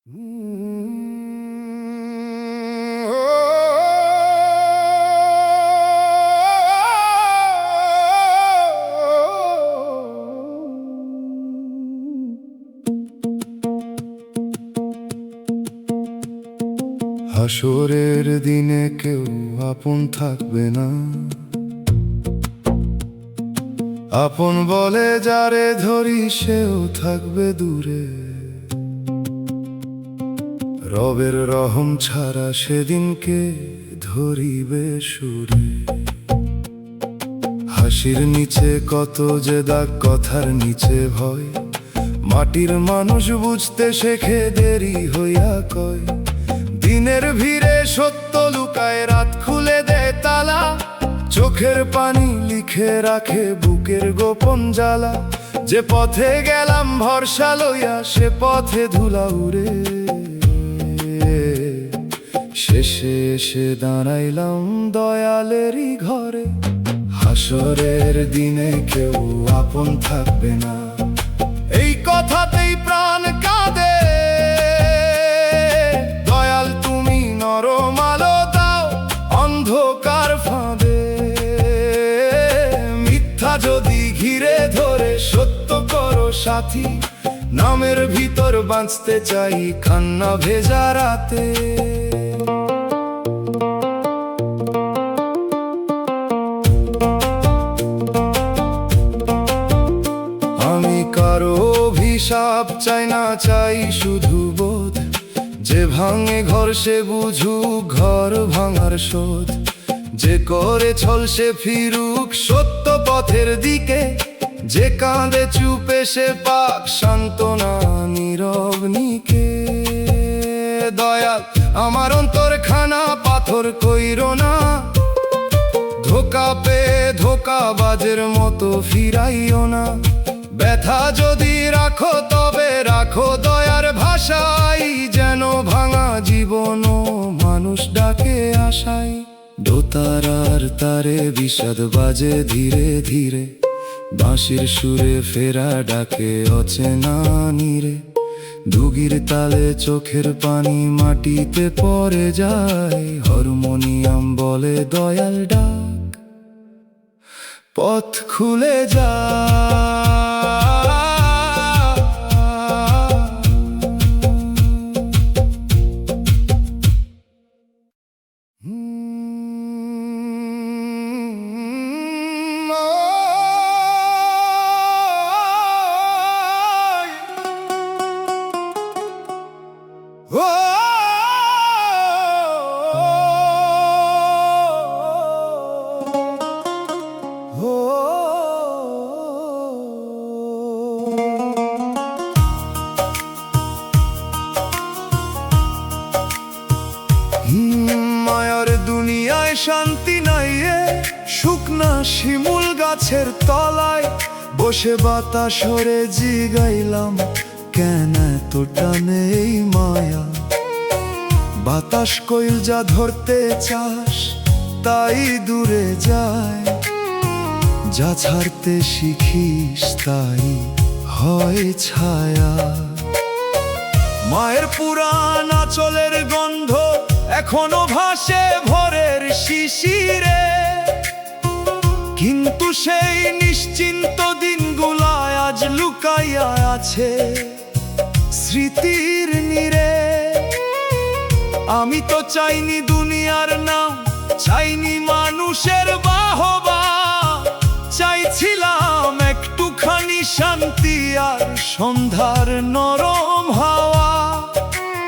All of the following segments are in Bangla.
হাসরের দিনে কেউ আপন থাকবে না, আপন বলে যারে ধরি সেও থাকবে দূরে। রবের রহম ছাড়া সেদিনকে ধরিবে সুরে। হাসির নিচে কত যে দাগ, কথার নিচে ভয়, মাটির মানুষ বুঝতে শেখে দেরি হইয়া কয়। দিনের ভিড়ে সত্য লুকায়, রাত খুলে দেয় তালা, চোখের পানি লিখে রাখে বুকের গোপন জ্বালা। যে পথে গেলাম ভরসা লইয়া, সে পথে ধুলা উড়ে। শেষে এসে দাঁড়াইলাম দয়ালেরই ঘরে। হাসরের দিনে কেউ আপন থাকবে না, এই কথাতেই প্রাণ কাঁদে। দয়াল তুমি নরম আলো দাও অন্ধকার ফাঁদে। মিথ্যা যদি ঘিরে ধরে সত্য করো সাথী, নামের ভিতর বাঁচতে চাই কান্না ভেজা রাতে। আমি কারো অভিশাপ চাই না, চাই শুধু বোধ। যে ভাঙে ঘর সে বুঝুক ঘর ভাঙার শোধ। যে করে ছল সে ফিরুক সত্য পথের দিকে। যে কাঁদে চুপে সে পাক সান্ত্বনা নীরব নিকে। দয়াল আমার অন্তর খানা পাথর কইরো না, ধোকা পেয়ে ধোকাবাজের মতো ফিরাইও না। ব্যথা যদি রাখো তবে রাখো দয়ার ভাষায়, যেন ভাঙা জীবনও মানুষ ডাকে আশায়। দোতারার তারে বিষাদ বাজে ধীরে ধীরে, বাঁশির সুরে ফেরা ডাকে অচেনা নীরে। দুগির তালে চোখের পানি মাটিতে পড়ে যায়, হারমোনিয়াম বলে দয়াল ডাক পথ খুলে যায়। মায়ার দুনিয়ায় শান্তি নাই, শুকনা শিমুল গাছের তলায় বসে বাতাসরে জিগাইলাম, কেন এত টানে এই মায়া। বাতাস কইল যা ধরতে চাস তাই দূরে যায়, যা ছাড়তে শিখিস তাই হয় ছায়া। মায়ের পুরান আঁচলের গন্ধ এখনো ভাসে ভোরের শিশিরে, কিন্তু সেই নিশ্চিন্ত দিনগুলায় আজ লুকাইয়া আছে স্মৃতির নীরে। আমি তো চাইনি দুনিয়ার নাম, চাইনি মানুষের বাহবা, চাইছিলাম একটুখানি শান্তি আর সন্ধ্যার নরম হাওয়া।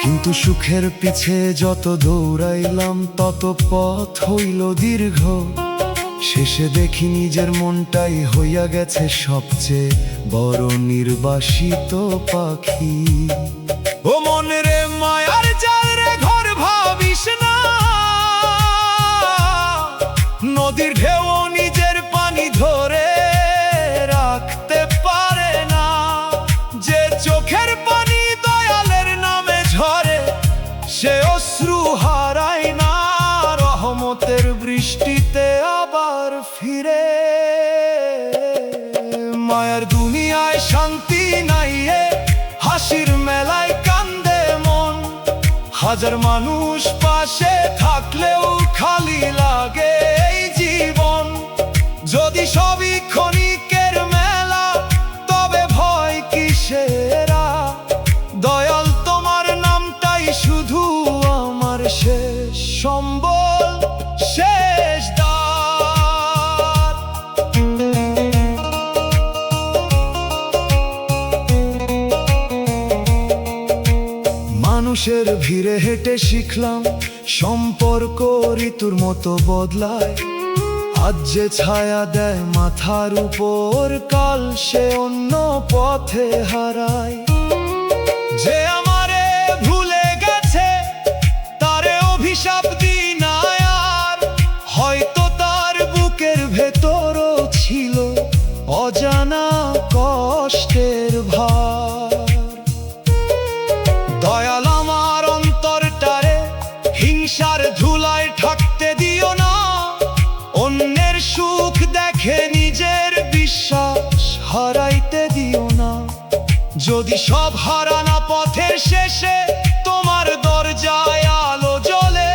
কিন্তু সুখের পিছে যত দৌড়াইলাম তত পথ হইল দীর্ঘ, শেষে দেখি নিজের মনটাই হইয়া গেছে সবচেয়ে বড় নির্বাসিত পাখি। ও মনে রে মায়ার জাল রে ঘর ভাবিস না, নদীর ঢেউ নিজের পানি ধরে রাখতে পারে না। যে চোখের পানি দয়ালের নামে ঝরে, সে অশ্রু হারায় না রহমতের বৃষ্টিতে আবার ফিরে। মায়ার দুনিয়ায় শান্তি নাই, হাসির মেলা হাজার মানুষ পাশে থাকলেও খালি লাগে এই জীবন। যদি সবই ক্ষণিকের মেলা, তবে ভয় কিসেরা? দয়াল, তোমার নামটাই শুধু আমার শেষ সম্বল, শেষ দ্বার। মানুষের ভিড়ে হেঁটে শিখলাম সম্পর্ক ঋতুর মতো বদলায়। আজ যে ছায়া দেয় মাথার উপর, কাল সে অন্য পথে হারায়। যে আমারে ভুলে গেছে তারে অভিশাপ দিই না আর, হয়তো তার বুকের ভেতরও ছিল অজানা কষ্টের ভার। দয়াল, আমার অন্তরটারে হিংসার ধুলায় ঢাকতে দিও না। অন্যের সুখ দেখে নিজের বিশ্বাস হারাইতে দিও না। যদি সব হারানা পথের শেষে তোমার দরজায় আলো জ্বলে,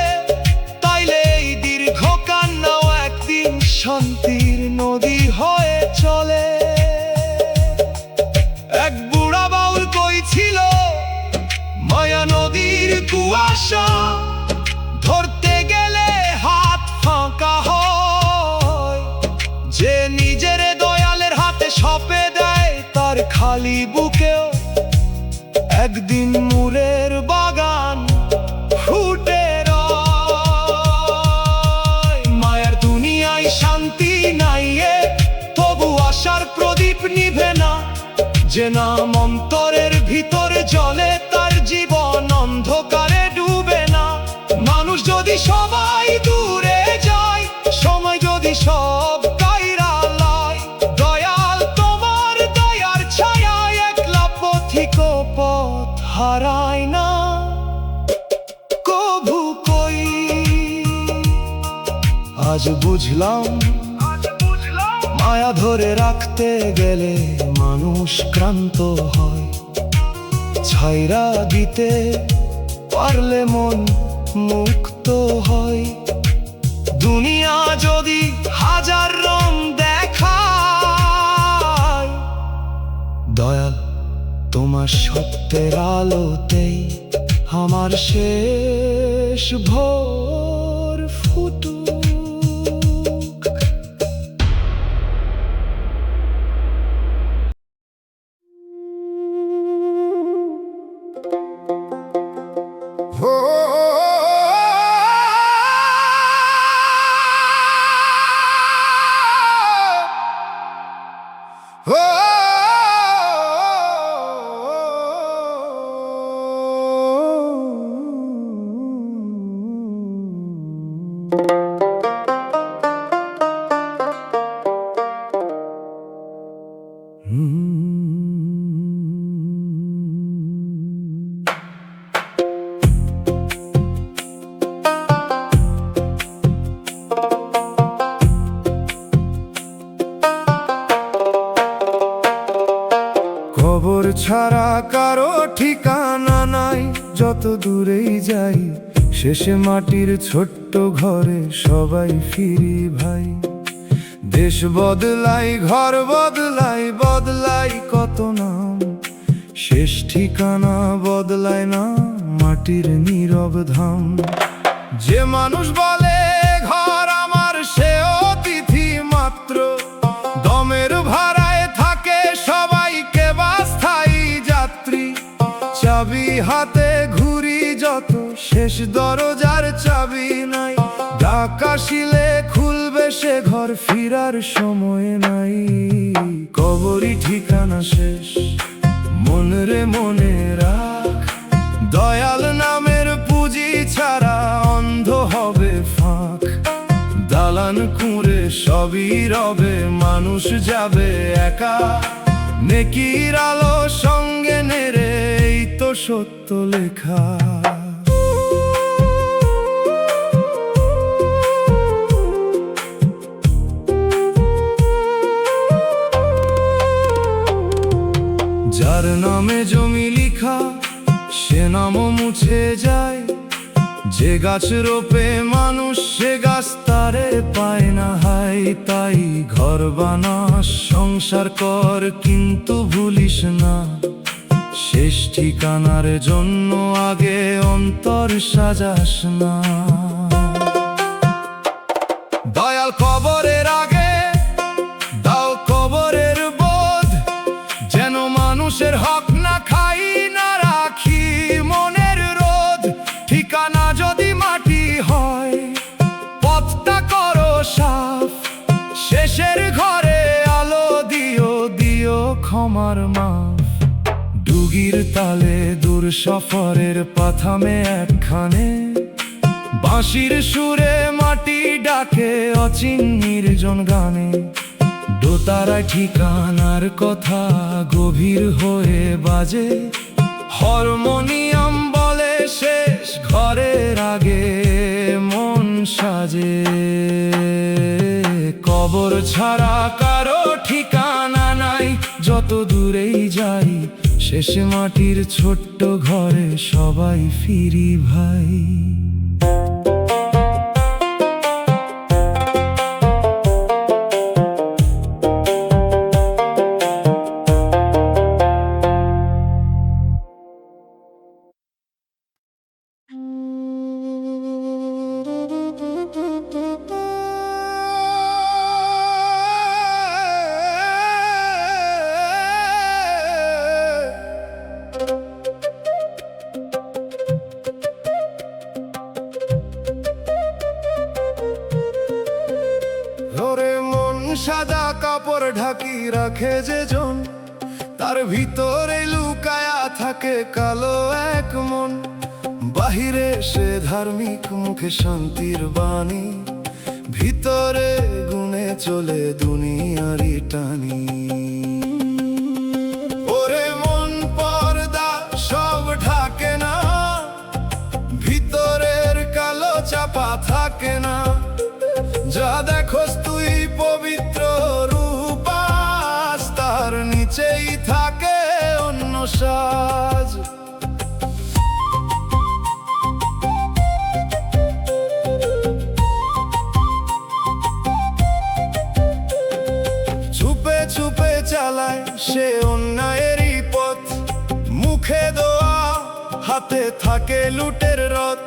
তাইলে এই দীর্ঘ কান্নাও একদিন শান্তির নদী হয়ে চলে। এক বুড়া বাউল কইছিল, মায়া নদীর কুয়াশা ধরতে গেলে হাত ফাঁকা হয়। যে নিজের দয়ালের হাতে সঁপে দেয়, তার খালি বুকেও একদিন মুরের বাগান ফুটে রয়। মায়ের দুনিয়ায় শান্তি নাই, তবু আশার প্রদীপ নিভে না। যে নাম অন্তরের ভিতরে জ্বলে, তার জীবন অন্ধকারে ডুবে না। মানুষ যদি সবাই দূরে যায়, সময় যদি সব কাইরা লয়, দয়াল, তোমার দয়ার ছায়ায় একলা পথিক পথ হারায় না কভু কই। আজ বুঝলাম মায়া ধরে রাখতে গেলে মানুষ ক্লান্ত হয়। ছাইরা দিতে পারলে মন মুক্ত হয়। দুনিয়া যদি হাজার রং দেখায়, দয়াল, তোমার সত্যের আলোতেই আমার শেষ ভোর ফুটুক। খবর ছাড়া কারো ঠিকানা নাই, যত দূরেই যাই শেষে মাটির ছোট্ট ঘরে সবাই ফিরি ভাই। দেশ বদলাই, ঘর বদলাই, বদলাই কত নাম, শেষ ঠিকানা বদলায় না মাটির নীরব ধাম। যে মানুষ বলে ঘর আমার, সে অতিথি মাত্র, দমের ভাড়ায় থাকে সবাইকে বাস্থায়ী যাত্রী। চাবি হাতে ঘুরি যত, শেষ দরজার চাবি নাই। ডাক আসিলে খুলবে সে ঘর, ফিরার সময় নাই। কবরই ঠিকানা শেষ, মনে রে মনে রাখ, দয়াল নামের পুঁজি ছাড়া অন্ধ হবে ফাঁক। দালান কুঁড়ে সবই রবে, মানুষ যাবে একা। নেকির আলো সঙ্গে নেড়ে, এই তো সত্য লেখা। যার নামে জমি লিখা, সে নামও মুছে যায়। যে গাছ রোপে মানুষ সে গাছ তারে পায় না হাই, তাই ঘর বানাস সংসার কর কিন্তু ভুলিস না শেষ ঠিকানার জন্য আগে অন্তর সাজাস না। দয়াল কবরের আগে দাও কবরের বোধ, যেন মানুষের হক না খাই না রাখি মনের রোধ। ঠিকানা যদি মাটি হয় পথটা করো সাফ, শেষের ঘরে আলো দিও দিও ক্ষমার মাফ। ডুগির তালে দূর সফরের পাথামে একখানে, বাঁশির সুরে মাটি ডাকে অচিন নির্জন গানে। দোতারায় ঠিকানার কথা গভীর হয়ে বাজে, হারমোনিয়াম বলে শেষ ঘরের আগে মন সাজে। কবর ছাড়া কারো ঠিকানা নাই, যত দূরেই যাই শেষে মাটির ছোট্ট ঘরে সবাই ফিরি ভাই। সাদা কাপড় ঢাকি রাখে যে জন, তার ভিতরে লুকায়া থাকে কালো এক মন। বাহিরে সে ধার্মিক মুখে শান্তির বাণী, ভিতরে গুনে চলে দুনিয়ারি টানি। ওরে মন পর্দা সব ঢাকে না, ভিতরের কালো চাপা থাকে না। যা দেখোস তুই পবিত্র রূপ, তার নিচেই থাকে অন্য সাজ। চুপে চুপে চালায় সে অন্যায়েরই পথ, মুখে দোয়া হাতে থাকে লুটের রথ।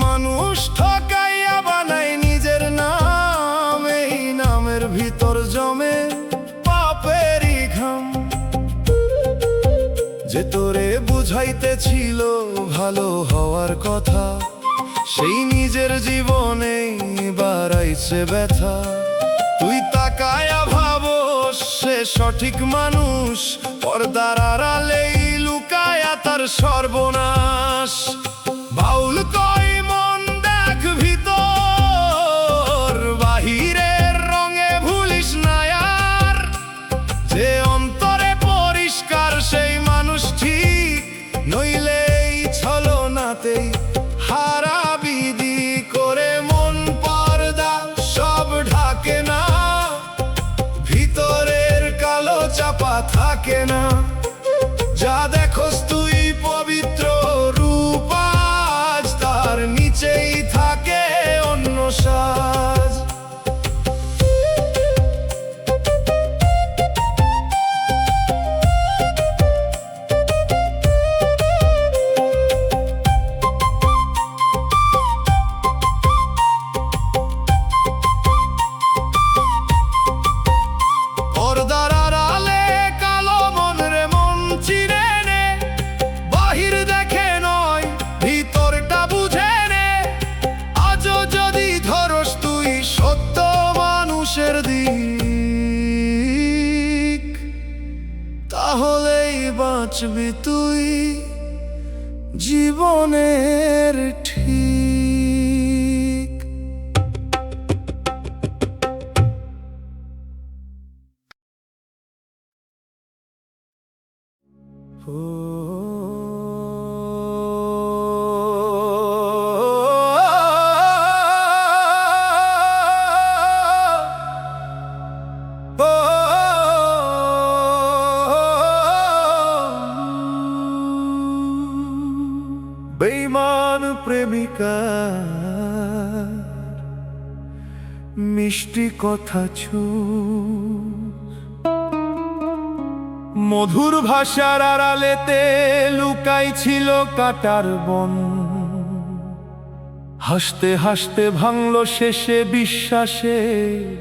মানুষ ঠকাইয়া বানায় নিজের নাম, এই নামের ভিতর জমে পাপেরই ঘাম। যে তোরে বুঝাইতেছিল ভালো হওয়ার কথা, সেই নিজের জীবনে বাড়াইছে ব্যথা। তুই তাকায়া ভাবো সে সঠিক মানুষ, পর্দার আড়ালেই লুকায়া তার সর্বনাশ। বাউল কই মন দেখ ভিতর, বাহিরের রঙে ভুলিস না আর। যে অন্তরে পরিষ্কার সেই মানুষ ঠিক, নইলে এই ছলনাতেই হারাবিদি করে। মন পর্দা সব ঢাকে না, ভিতরের কালো চাপা থাকে না। যা দেখোস তুই পবিত্র রূপ, তার নিচেই থাকে অন্য সাজ। পর্দার আড়ালে কালো মন রে মন চিনে নে, বাহির দেখে নয় ভিতরটা বুঝে নে। আজও যদি ধরস তুই সত্য মানুষের দিক, তাহলেই বাঁচবি তুই জীবনের ঠিক। বেঈমান প্রেমিকা মিষ্টি কথা মধুর ভাষার আড়ালেতে লুকাই ছিল কাটার বন হাসতে হাসতে ভাঙল শেষে বিশ্বাসে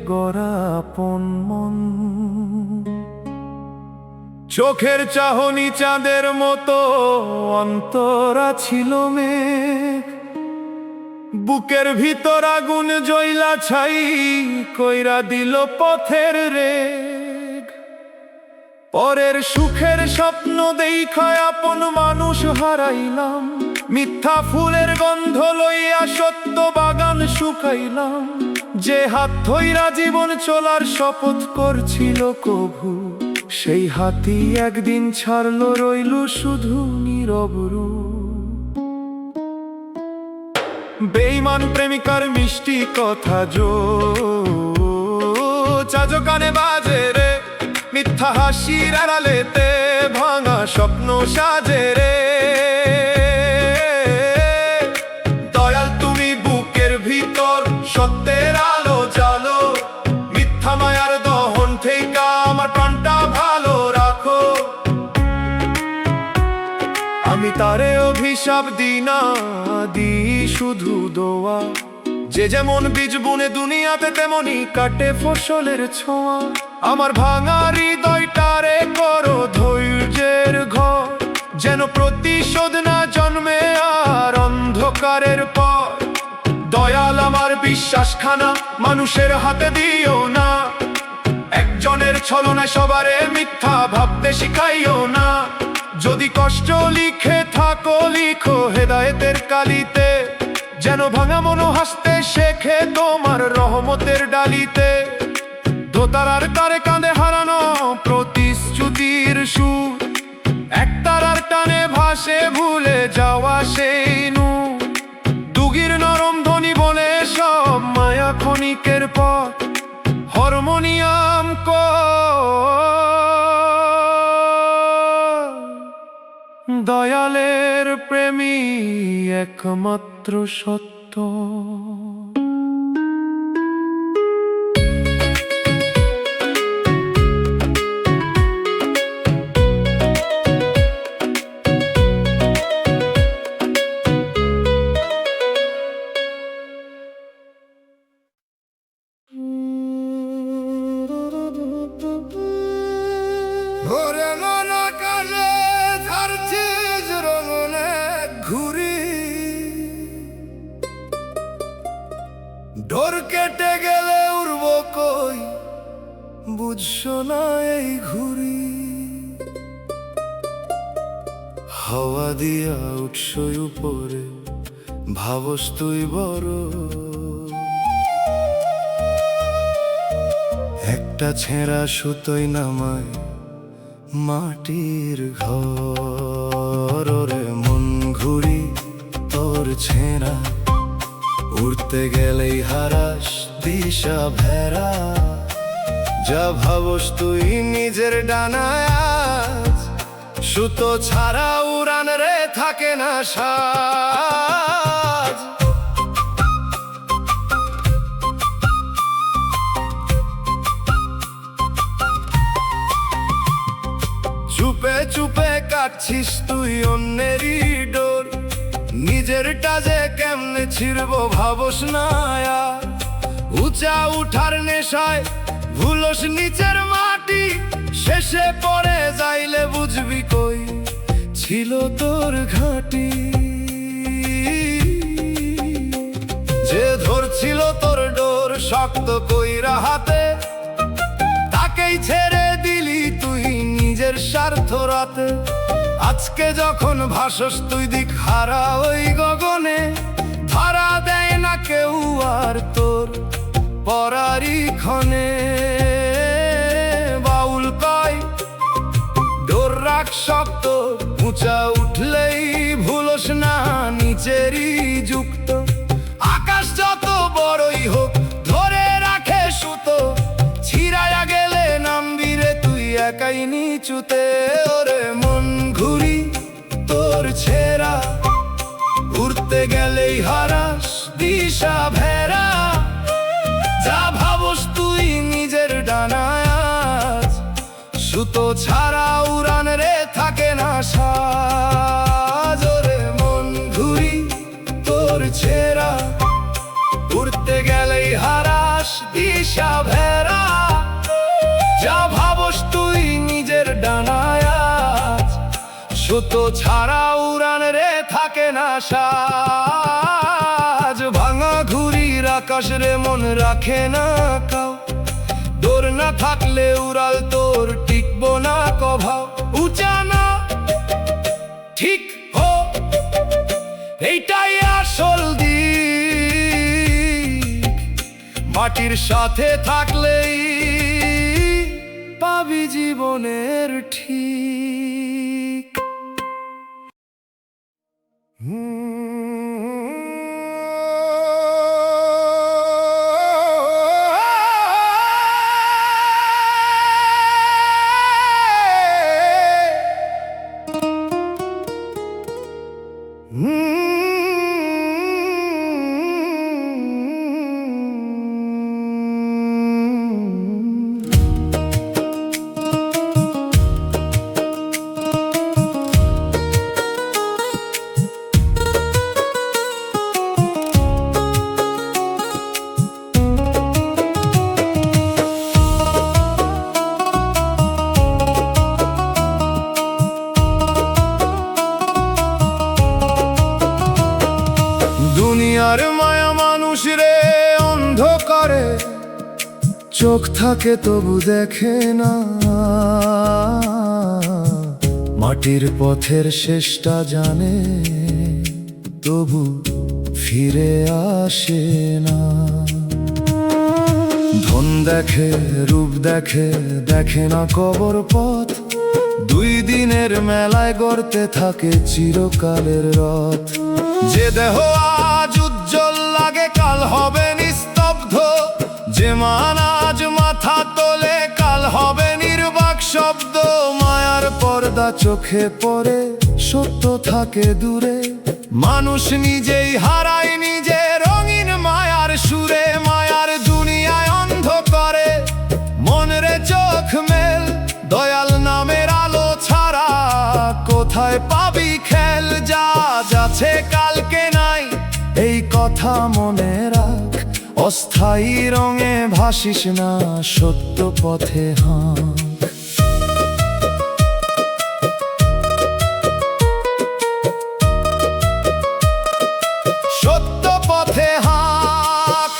গড়া আপন মন চোখের চাহনি চাঁদের মতো অন্তরা ছিল মেঘ বুকের ভিতর আগুন জ্বইলা ছাই কইরা দিল পথের রেগ পরের সুখের স্বপ্ন দেখায় আপন মানুষ হারাইলাম মিথ্যা ফুলের গন্ধ লইয়া সত্য বাগান শুকাইলাম যে হাত ধইরা জীবন চলার শপথ করছিল কভু সেই হাতই একদিন ছাড়লো রইল শুধু নীরব রূপ বেঈমান প্রেমিকার মিষ্টি কথা চাজো কানে বাজে রে মিথ্যা হাসির আড়ালেতে ভাঙা স্বপ্ন সাজে রে দয়াল তুমি বুকের ভিতর সত্যের আলো জ্বালো মিথ্যা মায়ার দহন থেকে আমার প্রাণটা ভালো রাখো আমি তারে অভিশাপ দিই না দিই শুধু দোয়া যে যেমন বীজ বুনে দুনিয়াতে তেমনি কাটে ফসলের ছোঁয়া আমার ভাঙা হৃদয়টারে করো ধৈর্যের ঘর যেন প্রতিশোধ না জন্মে আর অন্ধকারের পর দয়াল আমার বিশ্বাসখানা মানুষের হাতে দিও না একজনের ছলনায় সবারে মিথ্যা ভাবতে শিখাইও না যদি কষ্ট লিখে থাকো লিখো হেদায়েতের কালিতে যেন ভাঙা মনো হাসতে শেখে তোমার রহমতের ডালিতে দোতারার তারে কাঁধে হারানো প্রতিশ্রুতির সুর একতারার টানে ভাসে ভুলে যাওয়া সেই নূর দুগির নরম ধ্বনি বলে সব মায়া ক্ষণিকের পথ হারমোনিয়াম দয়ালের প্রেমী একমাত্র সত্য ডোর কেটে গেলে উড়ব কই বুঝছো না এই ঘুরি হাওয়া দিয়া উৎসই উপরে ভাবস তুই বড় একটা ছেঁড়া সুতোই নামায় মাটির ঘর রে মন ঘুরি তোর ছেঁড়া উড়তে গেলেই হারাস দিশা ভেড়া যা ভাবস তুই নিজের ডানায় আজ সুতো ছাড়া উড়ান রে থাকে না সাজ চুপে চুপে কাটছিস তুই অন্যেরই ডোর নিজেরটা যে কেমনে ছিড়ব ভাবস না আর উঁচা উঠার নেশায় ভুলস নিচের মাটি শেষে পড়ে যাইলে বুঝবি কই ছিল তোর ঘাঁটি যে ধরছিল তোর ডোর শক্ত কইরা হাতে তাকেই ছেড়ে দিলি তুই নিজের স্বার্থ রাতে আজকে যখন ভাসস তুই দিক হারা ওই গগনে ধরা দেয় না কেউ আর তোর পরারি ক্ষণে বাউল কয় ডোর রাখ শক্ত উঁচা উঠলেই ভুলস না নিচেরই যুক্ত আকাশ যত বড়ই হোক ধরে রাখে সুতো ছিড়াইয়া গেলে নামবি রে তুই একাই নিচুতে ওরে মন ঘুরি তোর ছেঁড়া দিশা ভেরা, যা ভাবস তুই নিজের ডানায় আজ, সুতো ছাড়া উড়ান রে থাকে না সাজ। ওরে মন ঘুরি তোর ছেঁড়া, উড়তে গেলেই হারাস দিশা ভেরা, যা ভাবস তুই নিজের ডানায় আজ, সুতো ছাড়া উড়ান রে থাকে না সাজ। ভাঙা ঘুড়ির আকাশ রে মন রাখে না কাউ, দৌড় না থাকলে উড়াল তোর টিকবো না কভাও। উঁচা না ঠিক হো, এইটাই আসল দিক, মাটির সাথে থাকলেই পাবি জীবনের ঠিক। দুনিয়ার মায়া মানুষ রে অন্ধ করে, চোখ থাকে তবু দেখে না, মাটির পথের শেষটা জানে তবু ফিরে আসে না। ধন দেখে রূপ দেখে, দেখে না কবর পথ, দুই দিনের মেলায় গড়তে থাকে চিরকালের রথ। যে দেহ আজ উজ্জ্বল লাগে কাল হবে নিস্তব্ধ, যে মান আজ মাথা তোলে কাল হবে নির্বাক শব্দ। মায়ার পর্দা চোখে পড়ে, সত্য থাকে দূরে, মানুষ নিজেই হারায় নিজে রঙিন মায়ার সুরে। মায়ার দুনিয়ায় অন্ধ করে মন রে চোখ মেল, দয়াল নামের আলো ছাড়া কোথায় পাবি খেল। যা যাচ্ছে কালকে নাই এই কথা মনে রাখ, অস্থায়ী রঙে ভাসিস না সত্য পথে হাঁক। সত্য পথে হাঁক।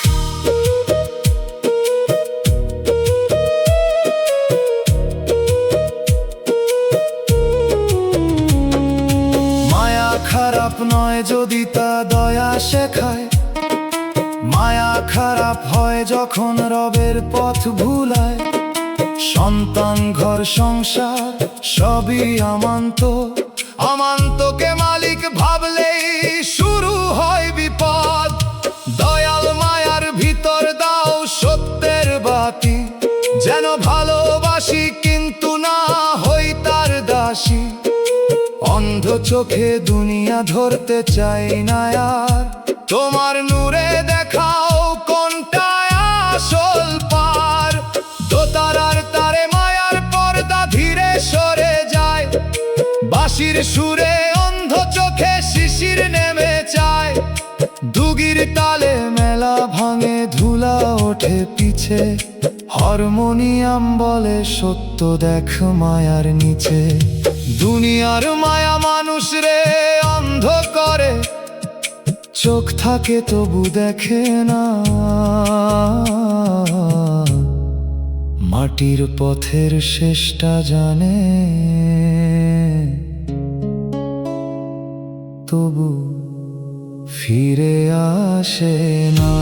মায়া খারাপ নয় যদি তা দয়া শেখায়, মায়া খারাপ হয় যখন রবের পথ ভুলায়। সন্তান ঘর সংসার সবই আমান্ত, আমান্তকে মালিক ভাবলেই শুরু হয় বিপদ। দয়াল মায়ার ভিতর দাও সত্যের বাতি, যেন ভালোবাসি কিন্তু না হই তার দাসী। অন্ধ চোখে দুনিয়া ধরতে চাই না আর, তোমার নূরে দেখাও কোনটা আসল পার। দোতারার তারে মায়ার পর্দা ধীরে সরে যায়, বাঁশির সুরে অন্ধ চোখে শিশির নেমে যায়। দুগির তালে মেলা ভাঙে ধুলা ওঠে পিছে, হারমোনিয়াম বলে সত্য দেখ মায়ার নিচে। দুনিয়ার মায়া মানুষ রে অন্ধ করে, চোখ থাকে তবু দেখে না, মাটির পথের শেষটা জানে তবু ফিরে আসে না।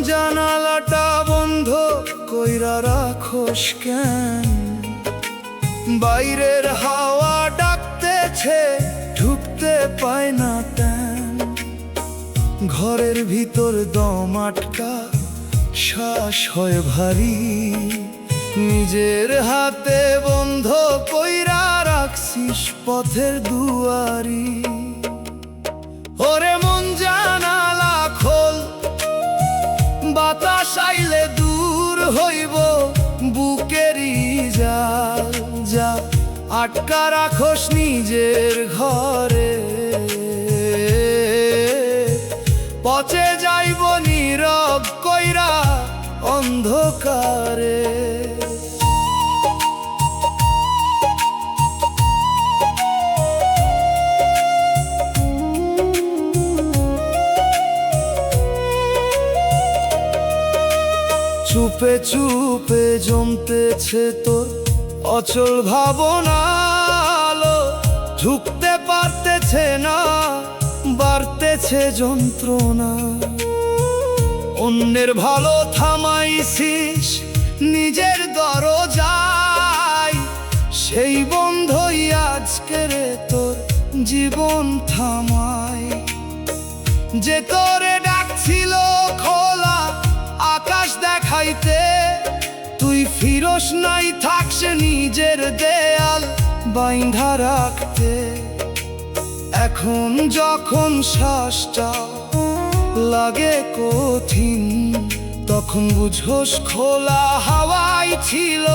জানালাটা বন্ধ কইরা রাখোস কেন? বাইরের হাওয়া ডাকতেছে, ঢুকতে পায় না তেন। ঘরের ভিতর দম আটকা, শ্বাস হয় ভারী, নিজের হাতে বন্ধ কইরা রাখছিস পথের দুয়ারি। ওরে মন জানালা খোল, বাতাস আইলে দূর হইব বুকেরই জাল। যা আটকা রাখোস নিজের ঘরে, পচে যাইব নীরব কইরা অন্ধকারে। চুপে চুপে জমতেছে তোর অচল ভাবনা, আলো ঢুকতে পারতেছে না, বাড়তেছে যন্ত্রণা। অন্যের ভালো থামাইছিস নিজের দরজায়, সেই বন্ধই আজকে রে তোর জীবন থামায়। যে তোরে ডাকছিল খোলা আকাশ দেখাইতে, তুই ফিরোস নাই, থাকছে নিজের দেয়াল বাইন্ধা রাখতে। এখন যখন শ্বাসটা লাগে কঠিন, তখন বুঝোস খোলা হাওয়াই ছিল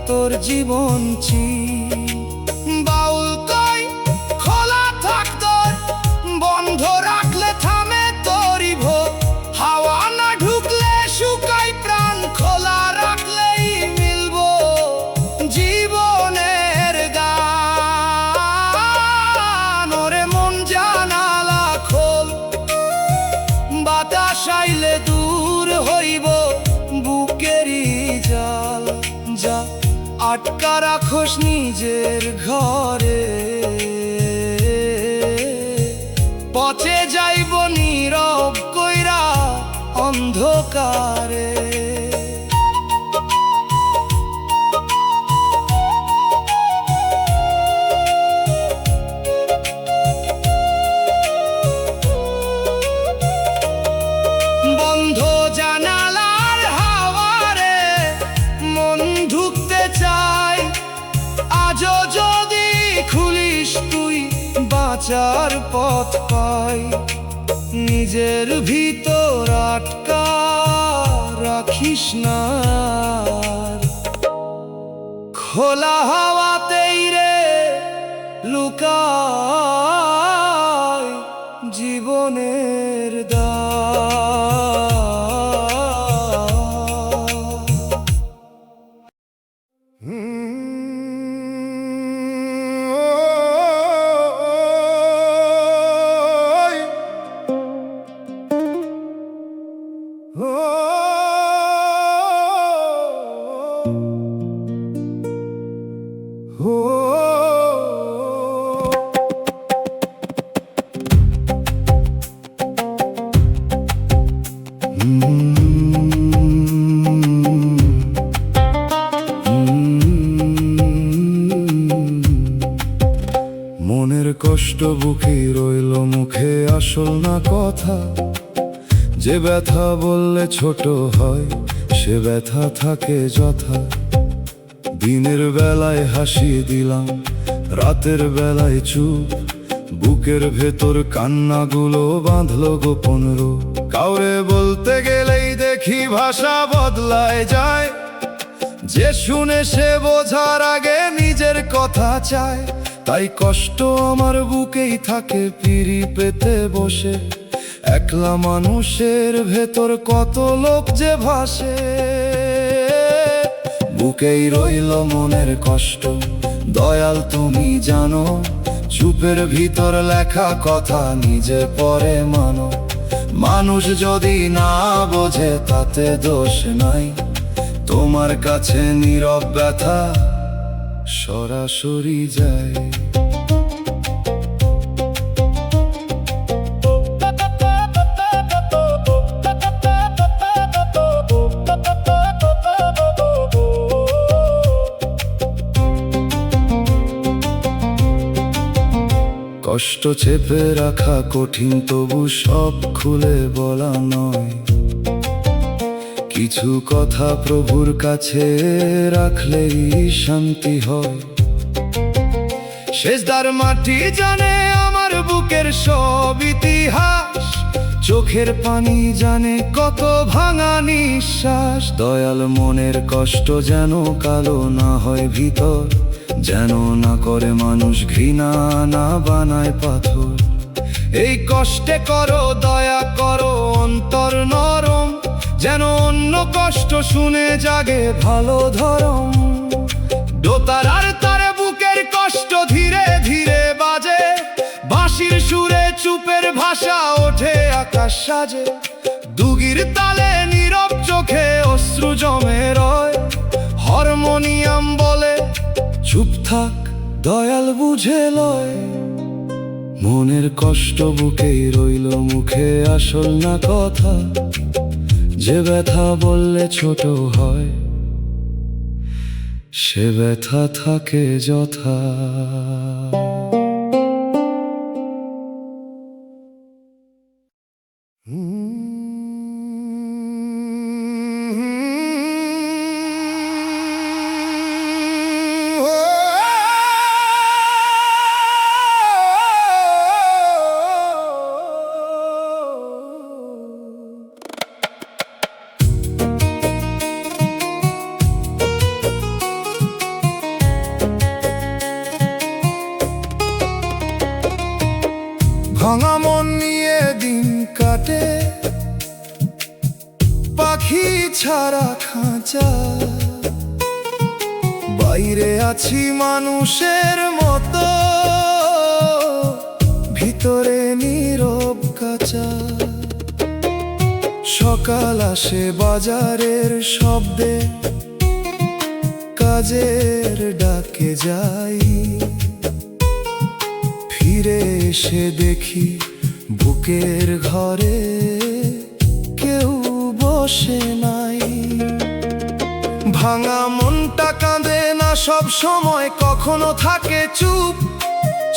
তোর জীবন চির। বাউল কই খোলা থাক তোর, বন্ধ রাখলে থামে তোরই ভোর। হাওয়া না ঢুকলে শুকাই প্রাণ, খোলা রাখলেই মিলব জীবনের গান। ওরে মন জানালা খোল, বাতাস আইলে দূর হইব বুকেরই জাল। যা আটকা রাখোস নিজের ঘরে, পচে যাইব নীরব কইরা অন্ধকারে। বন্ধ জানালার হাওয়ারে মন ঢুকতে চায়, আজও যদি খুলিস তুই বাঁচার পথ পাই। নিজের ভিতর আটকা রাখিস না, খোলা হাওয়াতেই রে লুকায় জীবনের দ্বার। মনের কষ্ট বুকে রইল মুখে আসল না কথা। যে ব্যথা বললে ছোট হয়, সে ব্যথা থাকে যথা। দিনের বেলায় হাসি দিলাম, রাতের বেলায় চুপ, বুকের ভেতর কান্নাগুলো বাঁধলো গোপন রূপ। কাউরে বলতে গেলেই দেখি ভাষা বদলায় যায়, যে শুনে সে বোঝার আগে নিজের কথা চায়। তাই কষ্ট আমার বুকেই থাকে পিড়ি পেতে বসে, একলা মানুষের ভেতর কত লোক যে ভাসে। বুকেই রইল মনের কষ্ট, দয়াল তুমি জানো, চুপের ভিতর লেখা কথা নিজে পরে মানো। মানুষ যদি না বোঝে তাতে দোষ নাই, তোমার কাছে নীরব ব্যথা সরাসরি যায়। কষ্ট চেপে রাখা কঠিন, তবু সব খুলে বলা নয়। কিছু কথা প্রভুর কাছে রাখলেই শান্তি হয়। শেষদার মাটি জানে আমার বুকের সব ইতিহাস, চোখের পানি জানে কত ভাঙা নিঃশ্বাস। দয়াল মনের কষ্ট যেন কালো না হয় ভিতর, যেন না করে মানুষ ঘৃণা, না বানায় পাথর। এই কষ্টে করো দয়া, করো অন্তর নরম, যেন অন্য কষ্ট শুনে জাগে ভালো ধরম। দোতারার তারে বুকের কষ্ট ধীরে ধীরে বাজে, বাঁশির সুরে চুপের ভাষা ওঠে আকাশ সাজে। দুগির তালে নীরব চোখে অশ্রু জমে রয়, হারমোনিয়াম বলে চুপ থাক দয়াল বুঝে লয়। মনের কষ্ট বুকেই রইল, মুখে আসল না কথা, যে ব্যথা বললে ছোট হয় সে ব্যথা থাকে যথা। ভাঙা মন নিয়ে দিন কাটে, পাখি ছাড়া খাঁচা। বাইরে আছি মানুষের মতো, ভিতরে নীরব কাঁচা। সকাল আসে বাজারের শব্দে, কাজের ডাকে যাই। ফিরে এসে দেখি বুকের ঘরে কেউ বসে নাই। ভাঙা মনটা কাঁদে না সব সময়, কখনো থাকে চুপ,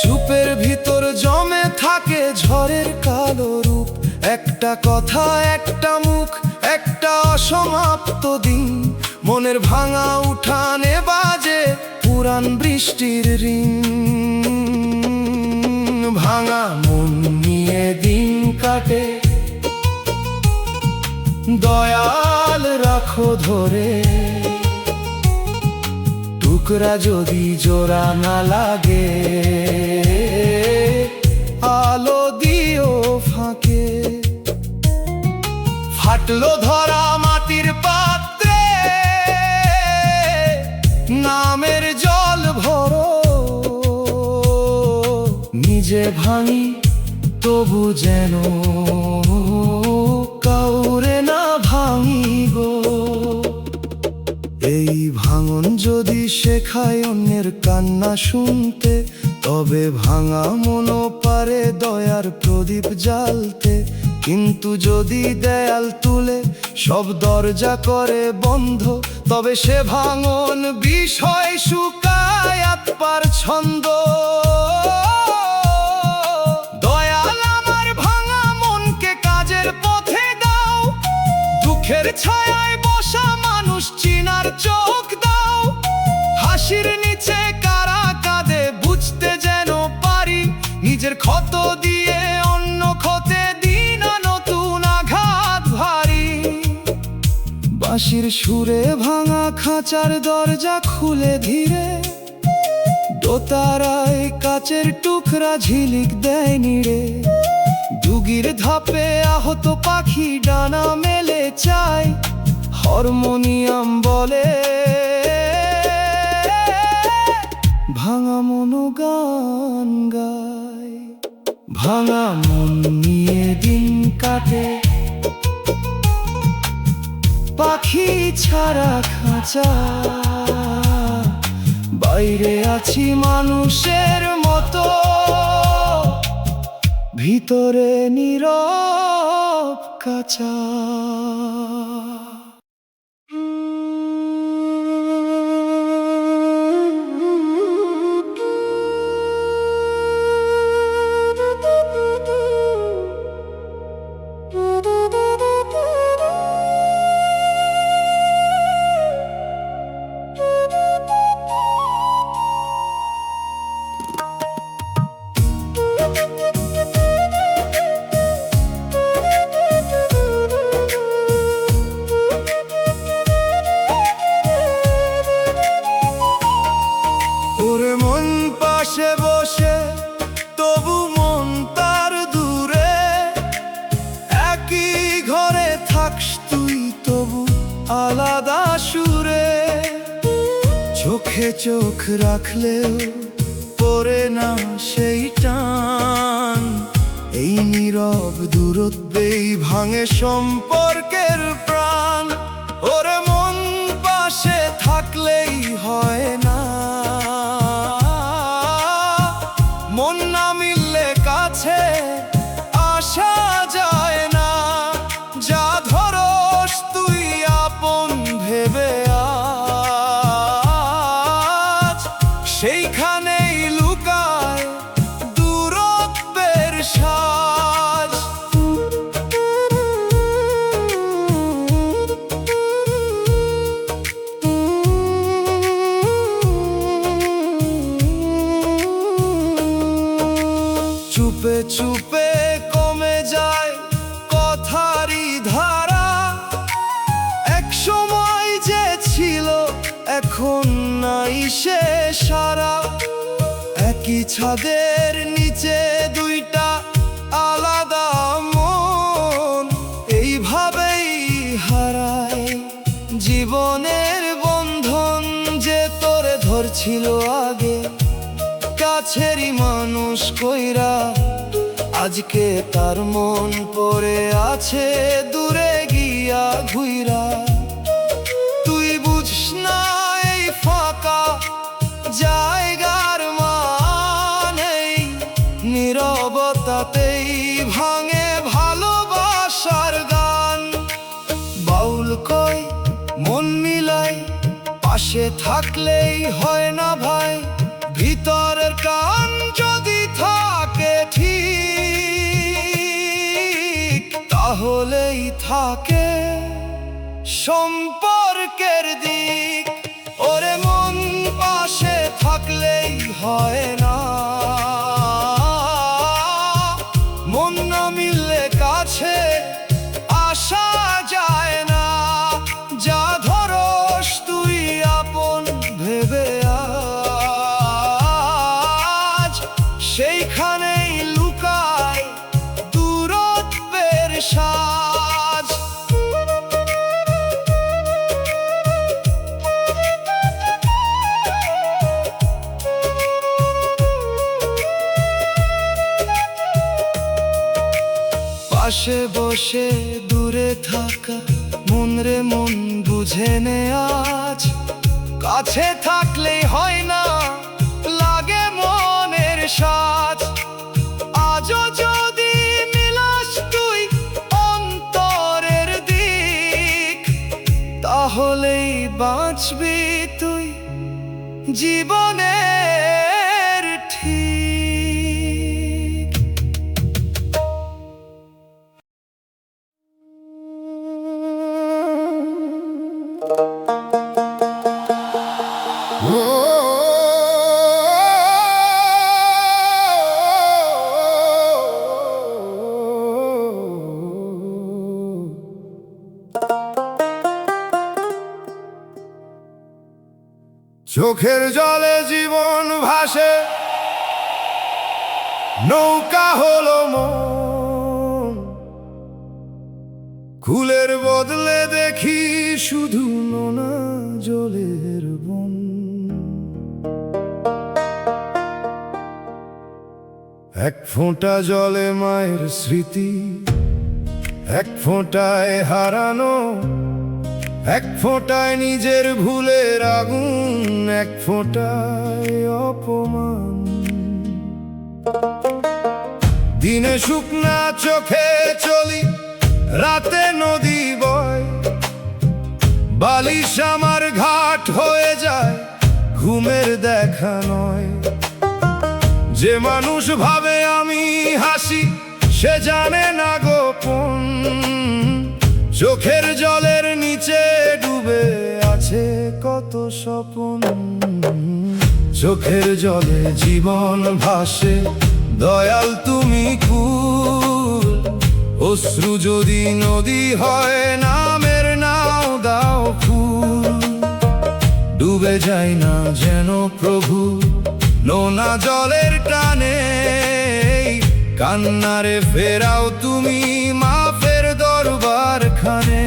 চুপের ভিতর জমে থাকে ঝড়ের কালো রূপ। একটা কথা, একটা মুখ, একটা অসমাপ্ত দিন, মনের ভাঙা উঠানে বাজে পুরান বৃষ্টির ঋণ। ভাঙা মন নিয়ে দিন কাটে, দয়াল রাখো ধরে। টুকরা যদি জোড়া না লাগে, আলো দিও ফাঁকে। ফাটলো ধরা মাটির পাত্রে, নামের জল ভরো। নিজে ভাঙি তবু যেন কাউরে না ভাঙি গো। এই ভাঙন যদি শেখায় অন্যের কান্না শুনতে, তবে ভাঙা মনও পারে দয়ার প্রদীপ জ্বালতে। কিন্তু যদি দেয়াল তুলে সব দরজা করে বন্ধ, তবে সে ভাঙন বিষয় শুকায় আত্মার ছন্দ। দয়াল আমার ভাঙা মনকে কাজের পথে দাও, দুঃখের ছায়ায় বসা মানুষ চিনার চোখ দাও। হাসির নিচে কারা কাঁদে বুঝতে যেন পারি, নিজের ক্ষত দিয়ে অন্য ক্ষতে দিন নতুন আঘাত ভারী। বাঁশির সুরে ভাঙা খাঁচার দরজা খুলে ধীরে, দোতারায় কাচের টুকরা ঝিলিক দেয় নিড়ে। দুগির ধাপে আহত পাখি ডানা মেলে চায়, হারমোনিয়াম বলে ভাঙা মন গান গায়। ভাঙা মন নিয়ে দিন কাটে, পাখি ছাড়া খাঁচা। বাইরে আছি মানুষের মতো, ভিতরে নীরব কাঁচা। চোখে চোখ রাখলেও পড়ে না সেই টান। এই নীরব দূরত্বেই ভাঙে সম্পর্কের প্রাণ। ওরে মন পাশে থাকলেই হয় না, মন না মিললে কাছে আসা যায় না। যা ধরস তুই আপন ভেবে আজ, সেইখানেই লুকায় দূরত্বের সাজ। চুপে চুপে কমে যায় কথারই ধারা। এক সময় যে ছিল এখন নাই সে সারা। একই ছাদের নিচে দুইটা আলাদা মন, এইভাবেই হারায় জীবনের বন্ধন। যে তোরে ধরছিল আগে কাছেরই মানুষ কইরা, আজকে তার মন পড়ে আছে দূরে গিয়া ঘুইরা। তুই বুঝস না এই ফাঁকা জায়গার মানেই, নীরবতাতেই ভাঙে ভালোবাসার গান। বাউল কই মন মিলাই পাশে থাকলেই হয় না ভাই। ভিতরের কান যদি থাকে ঠিক, তাহলেই থাকে সম্পর্কের দিক। ওরে মন পাশে থাকলেই হয় না, মন না মিললে কাছে আসা যায় না। যা ধরস তুই আপন ভেবে আজ, সেইখানেই লুকায় দূরত্বের সাজ। পাশে বসে দূরে থাকা মন রে মন বুঝে নে আজ। কাছে থাকলেই হয় না লাগে মনের সাজ। আজও যদি মিলাস তুই অন্তরের দিক, তাহলেই বাঁচবি তুই জীবনের ঠিক। চোখের জলে জীবন ভাসে, নৌকা হলো মন। কুলের বদলে দেখি শুধু নোনা জলের বন। এক ফোঁটা জলে মায়ের স্মৃতি, এক ফোঁটায় হারানো, এক ফোঁটায় নিজের ভুলের আগুন, এক ফোঁটায় অপমান। দিনে শুকনা চোখে চলি, রাতে নদী বয়। বালিশ আমার ঘাট হয়ে যায়, ঘুমের দেখা নয়। যে মানুষ ভাবে আমি হাসি, সে জানে না গোপন। চোখের জলের নিচে ডুবে আছে কত স্বপ্ন। চোখের জলে জীবন ভাসে, দয়াল তুমি কুল। অশ্রু যদি নদী হয়, নামের নাও দাও ফুল। ডুবে যাই না যেন প্রভু নোনা জলের টানে। কান্নারে ফেরাও তুমি মাফের দরবার খানে।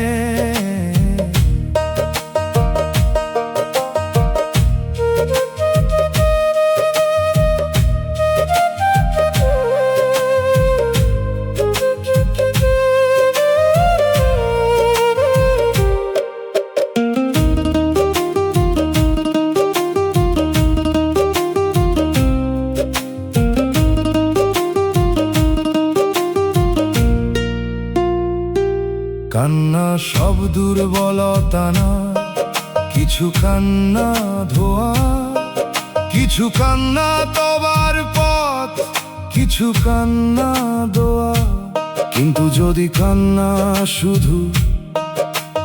সব দুর্বলতা না, কিছু কান্না ধোয়া, কিছু কান্না তবার পথ, কিছু কান্না দোয়া। কিন্তু যদি কান্না শুধু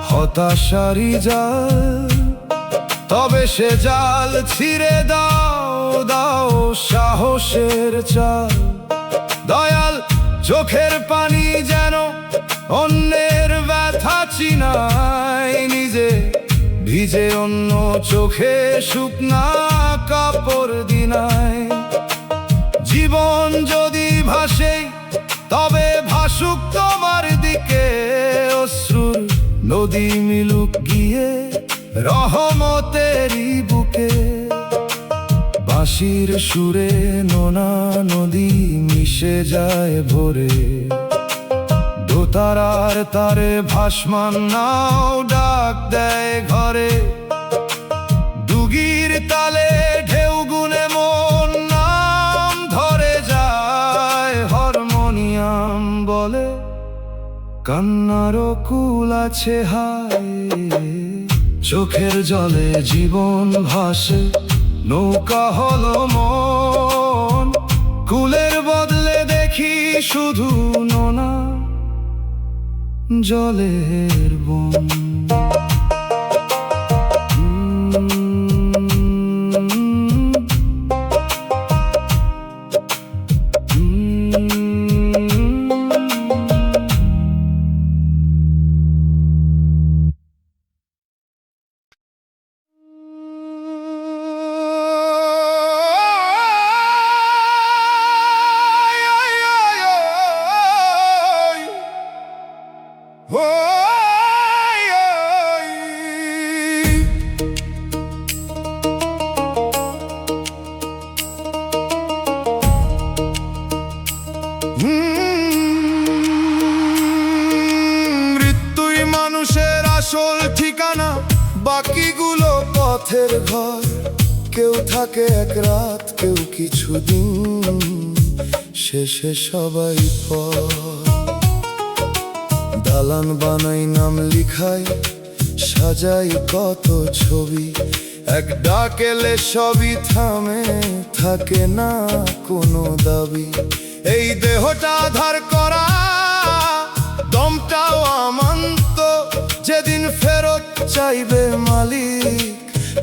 হতাশারি জাল, তবে সে জাল ছিঁড়ে দাও, দাও সাহসের চাল। দয়াল চোখের পানি যেন অন্যের ব্যথা চিনায়, নিজে ভিজে অন্য চোখে শুকনা কাপড় দিনায়। জীবন যদি ভাসে তবে ভাসুক তোমার দিকে, অশ্রুর নদী মিলুক গিয়ে রহমতেরই বুকে। বাঁশির সুরে নোনা নদী মিশে যায় ভোরে, দোতারার তারে ভাসমান নাও ডাক দেয় ঘরে। দুগির তালে ঢেউ গুনে মন নাম ধরে যায়, হারমোনিয়াম বলে কান্নারও কুল আছে হায়। চোখের জলে জীবন ভাসে, নৌকা হলো মন, কুলের বদলে দেখি শুধু নোনা জলের বন। মৃত্যুই মানুষের আসল ঠিকানা, বাকিগুলো পথের ঘর। কেউ থাকে এক রাত, কেউ কিছুদিন, শেষে সবাই পর। দালান বানাই নাম লিখাই, সাজাই কত ছবি, এক ডাক এলে সবই থামে, থাকে না কোনো দাবি। এই দেহটা ধার করা, দমটাও আমান্ত, যেদিন ফেরত চাইবে মালিক,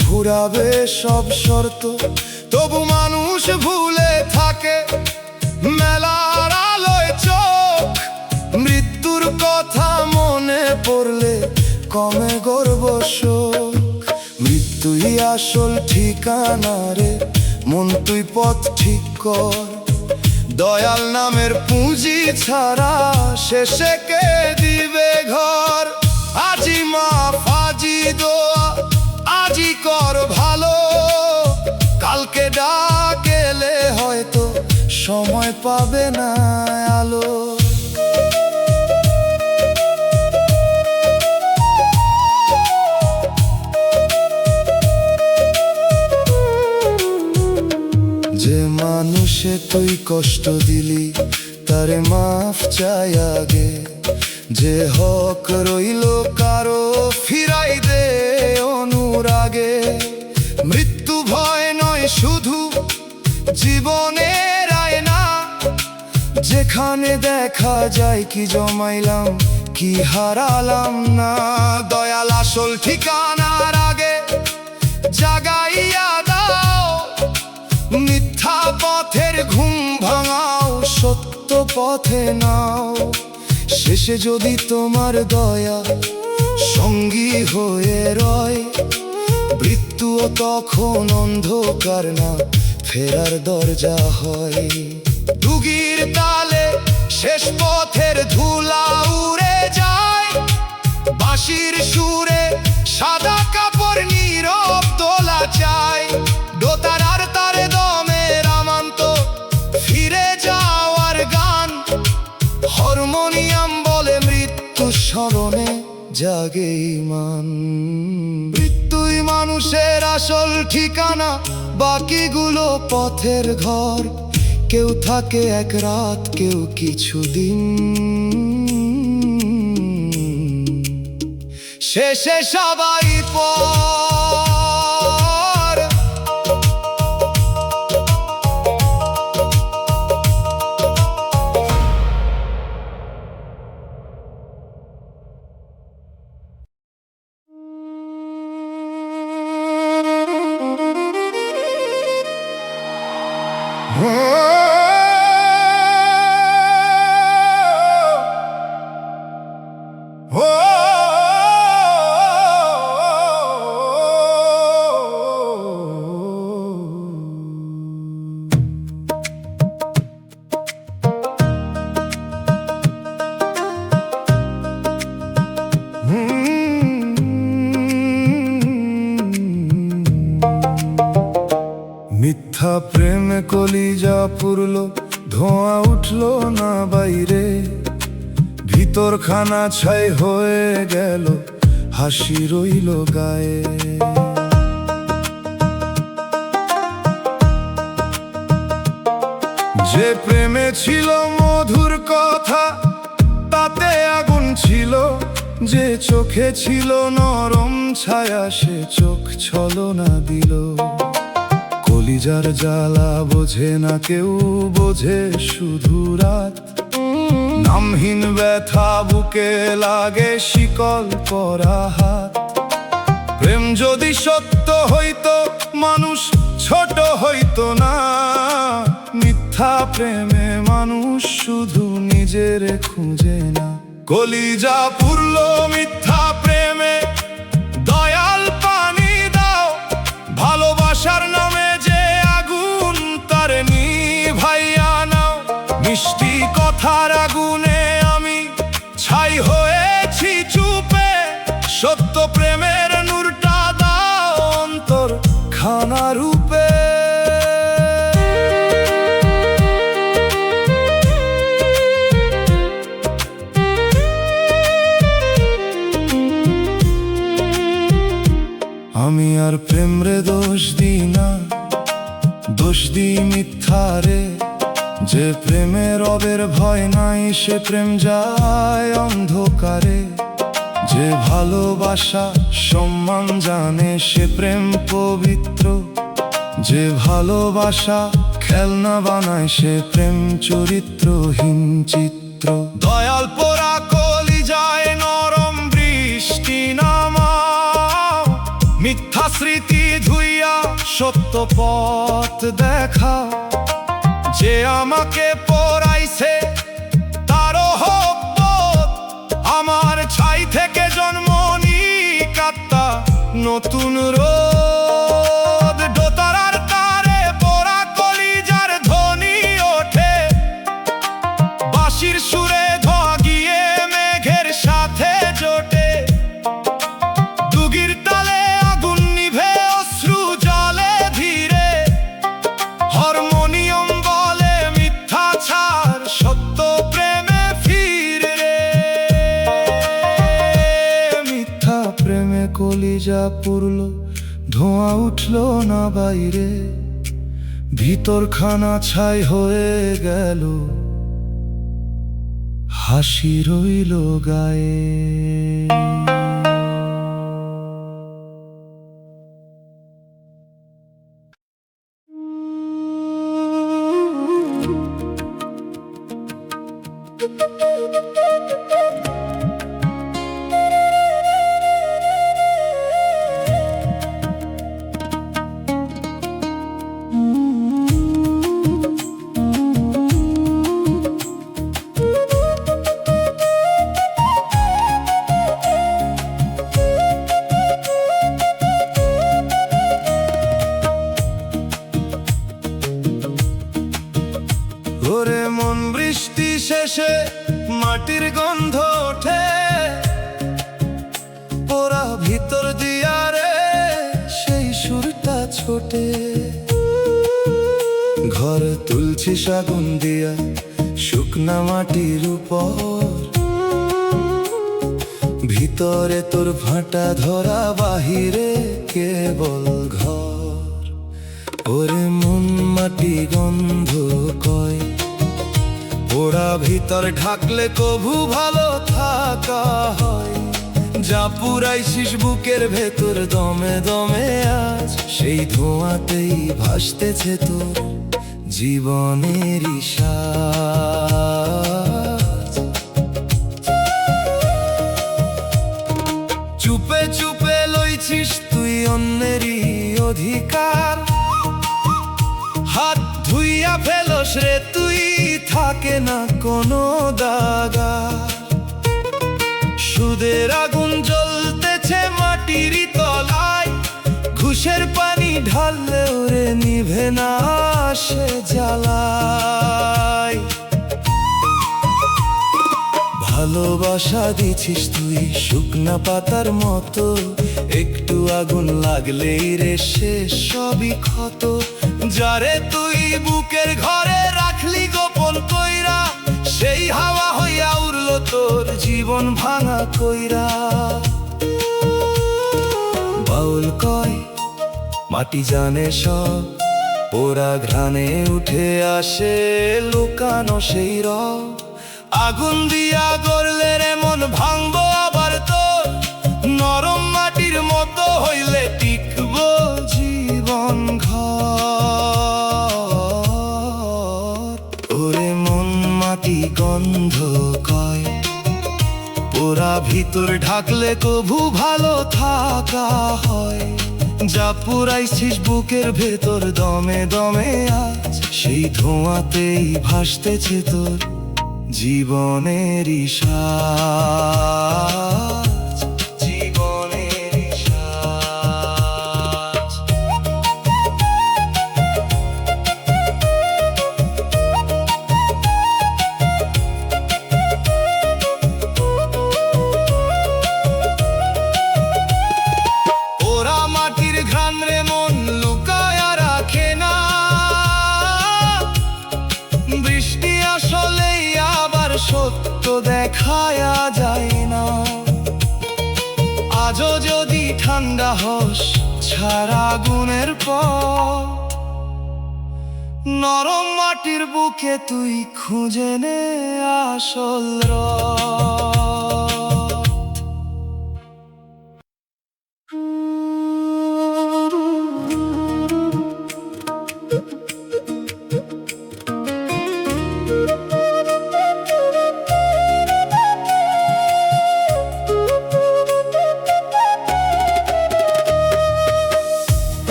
ফুরাবে সব শর্ত। তবু মানুষ ভুলে থাকে মেলার আলোয় চোখ, মৃত্যুর কথা মনে পড়লে কমে গর্ব শোক। মৃত্যুই আসল ঠিকানা রে মন, তুই পথ ঠিক কর। দয়াল নামের পুঁজি ছাড়া শেষে কে দিবে ঘর। আজি মাফ, আজি দোয়া, আজি কর ভালো, কালকে ডাক এলে হয়তো সময় পাবে না আলো। যে মানুষে তুই কষ্ট দিলি, তারে মাফ চাই আগে। যে হক রইল কারো, ফিরাই দে অনুরাগে। মৃত্যু ভয় নয় শুধু জীবনের আয়না, যেখানে দেখা যায় কি জমাইলাম কি হারালাম না। দয়াল আসল ঠিকানার আগে জাগাইয়া দাও, মিথ্যা পথের ঘুম ভাঙাও, সত্য পথে নাও। শেষে যদি তোমার দয়া সঙ্গী হয়ে রয়, মৃত্যুও তখন অন্ধকার না, ফেরার দরজা হয়। দুগির তালে শেষ পথের ধুলা উড়ে যায়, বাঁশির সুরে সাদা কাপড় নীরব দোলা চায়। দোতারার তারে দমের আমান্ত, ফিরে যাওয়ার গান। হারমোনিয়াম বলে মৃত্যু স্মরণে জাগে ইমান। মৃত্যুই মানুষের আসল ঠিকানা, বাকিগুলো পথের ঘর। কেউ থাকে এক রাত, কেউ কিছুদিন। শেষে সবাই পর। মিথ্যা প্রেমে কলিজা পুরলো, ধোঁয়া উঠলো না বাইরে, ভিতর খানা ছাই হয়ে গেল, হাসি রইল গায়ে। যে প্রেমে ছিল মধুর কথা, তাতে আগুন ছিল, যে চোখে ছিল নরম ছায়া, সে চোখ ছলনা দিল। কলিজার জ্বালা বোঝে না কেউ, বোঝে শুধু রাত। নামহীন ব্যথা বুকে লাগে, শিকল করা হাত। প্রেম যদি সত্য হইতো, মানুষ ছোট হইতো না। মিথ্যা প্রেমে মানুষ শুধু নিজের খুঁজে না। কলিজা পুরলো মিথ্যা প্রেমে, দয়াল পানি দাও। ভালোবাসার নামে যে আগুন, তার নিভাইয়া নাও। মিষ্টি কথার আগুনে আমি ছাই হয়েছি চুপে, সত্য প্রেমের নূরটা দাও অন্তর খানা রূপে। আমি আর প্রেম রে দোষ দিই না, দোষ দিই মিথ্যারে। যে প্রেমে রবের ভয় নাই, সে প্রেম যায় অন্ধকারে। যে ভালোবাসা সম্মান জানে, সে প্রেম পবিত্র। যে ভালোবাসা খেলনা বানায়, সে প্রেম চরিত্রহীন চিত্র। দয়াল পোড়া কলিজায় নরম বৃষ্টি নামাও। মিথ্যা স্মৃতি ধুইয়া সত্য পথ দেখা। যে আমাকে পড়াইছে তারও হোক বোধ, আমার ছাই থেকে জন্ম নিক আত্মা নতুন রোদ। দোতারার তারে পোড়া কলিজার ধ্বনি ওঠে, বাঁশির সুরে ধোয়া গিয়ে মেঘের সাথে জোটে। দুগির তালে আগুন নিভে অশ্রু জলে ধীরে। হারমোনিয়াম বলে মিথ্যা ছাড়, সত্য প্রেমে ফিরে রে। মিথ্যা প্রেমে কলিজা পুরলো, ধোঁয়া উঠলো না বাইরে, ভিতর খানা ছাই হয়ে গেল, হাসি রইল গায়ে। ওরে মন বৃষ্টি শেষে মাটির গন্ধ ওঠে, পোড়া ভিতর দিয়া রে সেই সুরটা ছোটে। ঘর তুলছি আগুন দিয়া শুকনা মাটির উপর, ভিতরে তোর ভাটা ধরা, বাহিরে কেবল ঘর। ওরে মন মাটি গন্ধ কয়, পোড়া ভিতর ঢাকলে কভু ভালো থাকা হয়। যা পুরাইছিস বুকের ভেতর দমে দমে আজ, সেই ধোঁয়াতেই ভাসতেছে তোর জীবনের সাজ। চুপে চুপে লইছিস তুই অন্যেরই অধিকার, হাত ধুইয়া ফেলস রে তুই, থাকে না কোনো দাগা। সুদের আগুন জ্বলতেছে মাটির তলায়, ঘুষের পানি ঢাললে ওরে নিভে না সে জ্বালায়। ভালোবাসা দিছিস তুই শুকনা পাতার মতো, একটু আগুন লাগলেই রে শেষ সবই ক্ষত। যারে তুই বুকের ঘরে রাখলি গোপন কইরা, সেই হাওয়া হইয়া উড়লো তোর জীবন ভাঙা কইরা। বাউল কয় মাটি জানে সব, পোড়া ঘ্রাণে উঠে আসে লুকানো সেই রব। আগুন দিয়া গড়লে রে মন ভাঙবো আবার তোর, নরম মাটির মতো হইলে টিকব জীবন ঘর। ওরে মন মাটি গন্ধ কয়, পোড়া ভিতর ঢাকলে কভু ভালো থাকা হয়। যা পুরাইছিস বুকের ভেতর দমে দমে আজ, সেই ধোঁয়াতেই ভাসতেছে তোর জীবনের সাজ, জীবনের সাজ। ওরা মাটির ঘ্রাণ রে মন লুকায়া রাখে না, বৃষ্টি আসলেই আবার সত্য দেখায়া যায় না। আজও যদি ঠান্ডা হস ছাড়া আগুনের পর, নরম মাটির বুকে তুই খুঁজে নে আসল রব।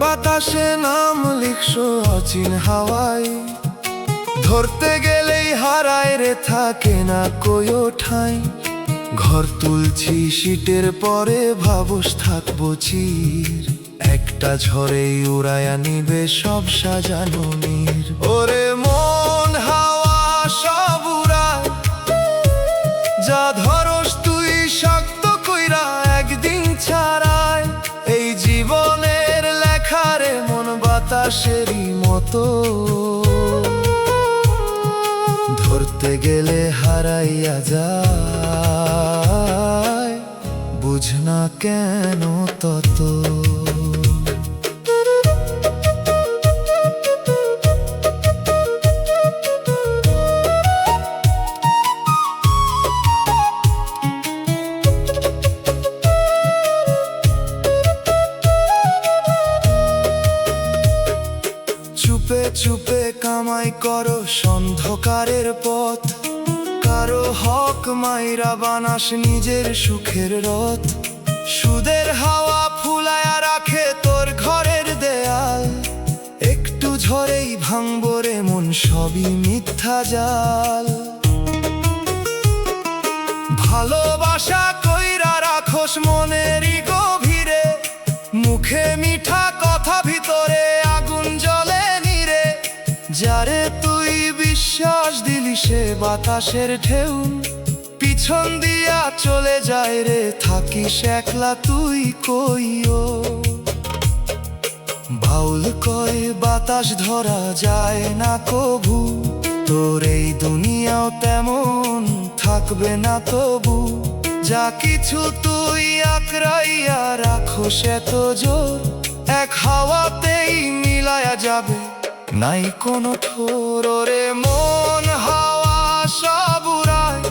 বাতাসে নাম লিখছো অচিন হাওয়ায়, ধরতে গেলেই হারায় রে থাকে না কোয়ো ঠাই। ঘর তুলছি শীতের পরে ভাবস থাকবো চির, একটা ঝড়েই উড়ায়া নিবে সব সাজানো নীর। ওরে মন হাওয়া সব উড়ায়, যা ধরস তুই শক্ত কইরা একদিন ছাড়ায়। এই জীবনের লেখারে মন বাতাসেরই মতো, ধরতে গেলে হারাইয়া যায়, বুঝ না কেন তত। চুপে চুপে কামাই করো অন্ধকারের পথ, কারো হক মাইরা বানাস নিজের সুখের রথ। সুদের হাওয়া ফুলায়া রাখে তোর ঘরের দেয়াল, একটু ঝড়েই ভাঙবো রে মন সবই মিথ্যা জাল। ভালোবাসা কইরা রাখোস মনেরই গভীরে, মুখে মিঠা কথা ভিতরে আগুন জ্বলে নিরে। যারে তুই বিশ্বাস দিলি সে বাতাসের ঢেউ, পিছন দিয়া চলে যায় রে থাকিস একলা তুই কইও। বাউল কয় বাতাস ধরা যায় না কভু, তোর এই দুনিয়াও তেমন থাকবে না তবু। যা কিছু তুই আঁকড়াইয়া রাখোস এত জোর, এক হাওয়াতেই মিলায়া যাবে, নাই কোনো ঠোর রে মন হাওয়া সব উড়ায়।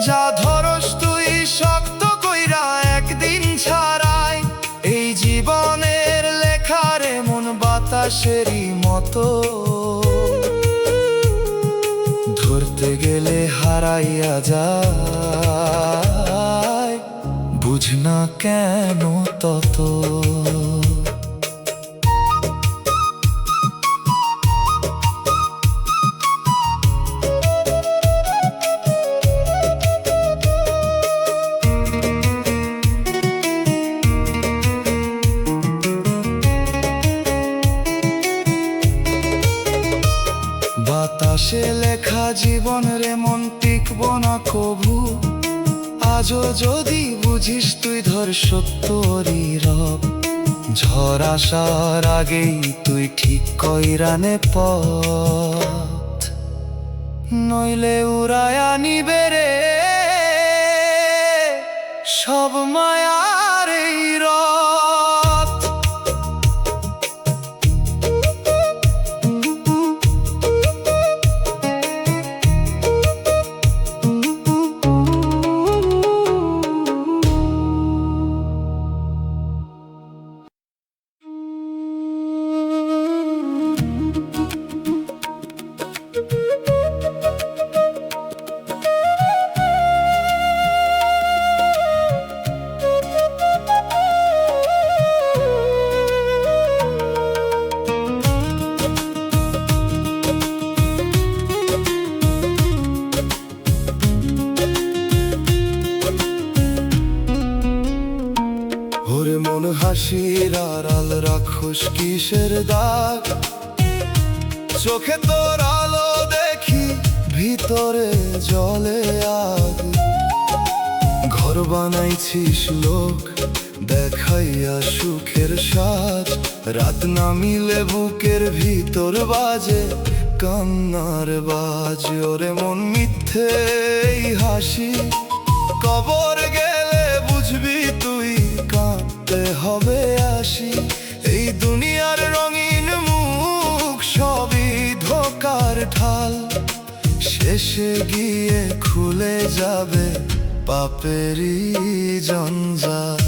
যা ধরস তুই শক্ত কইরা একদিন ছাড়াই, এই জীবনের লেখারে মন বাতাসেরই মতো, ধরতে গেলে হারাইয়া যায়, বুঝ না কেন তত। বাতাসে লেখা জীবন রে মন টিকব না কভু, আজও যদি বুঝিস তুই ধর সত্যরি রব। ঝড় আসার আগেই তুই ঠিক কইরানে পথ, নইলে উড়ায়া নিবে রে সব মায়ার এই রথ। ওরে মন হাসির আড়াল রাখোস কিসের দাগ, চোখে তোর আলো দেখি ভিতরে জলে আগ। ঘর বানাইছিস লোক দেখাইয়া সুখের সাজ, রাত নামিলে বুকের ভিতর বাজে কান্নার বাজ। ওরে মন মিথ্যে এই হাসি, কবর গেলে বুঝবি তুই কাঁদতে হবে আসি। এই দুনিয়ার রঙিন মুখ সবই ধোকার ঢাল, শেষে গিয়ে খুলে যাবে পাপেরই জঞ্জাল।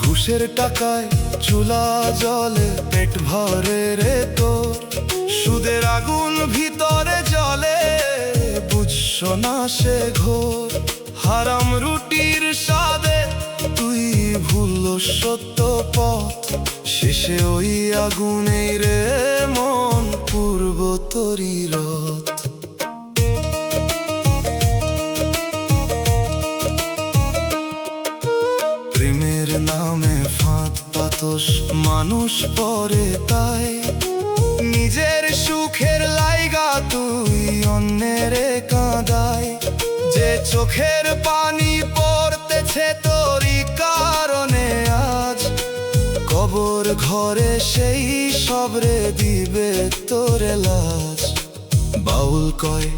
ঘুষের টাকায় চুলা জলে পেট ভরে রে তোর, সুদের আগুন ভিতরে জলে বুঝছো না সে ঘোর। হারাম রুটির স্বাদে তুই ভুলল সত্য পথ, শেষে ওই আগুনেই রে মন পূর্ব তরি রথ। প্রেমের নামে ফাঁদ পাতস মানুষ পরে তাই, নিজের সুখের লাইগা তুই অন্যের কাঁদায়। যে চোখের পানি পড়তেছে তোরই কারণে আজ, কবর ঘরে সেই সবরে দিবে তোরে লাজ। বাউল কয়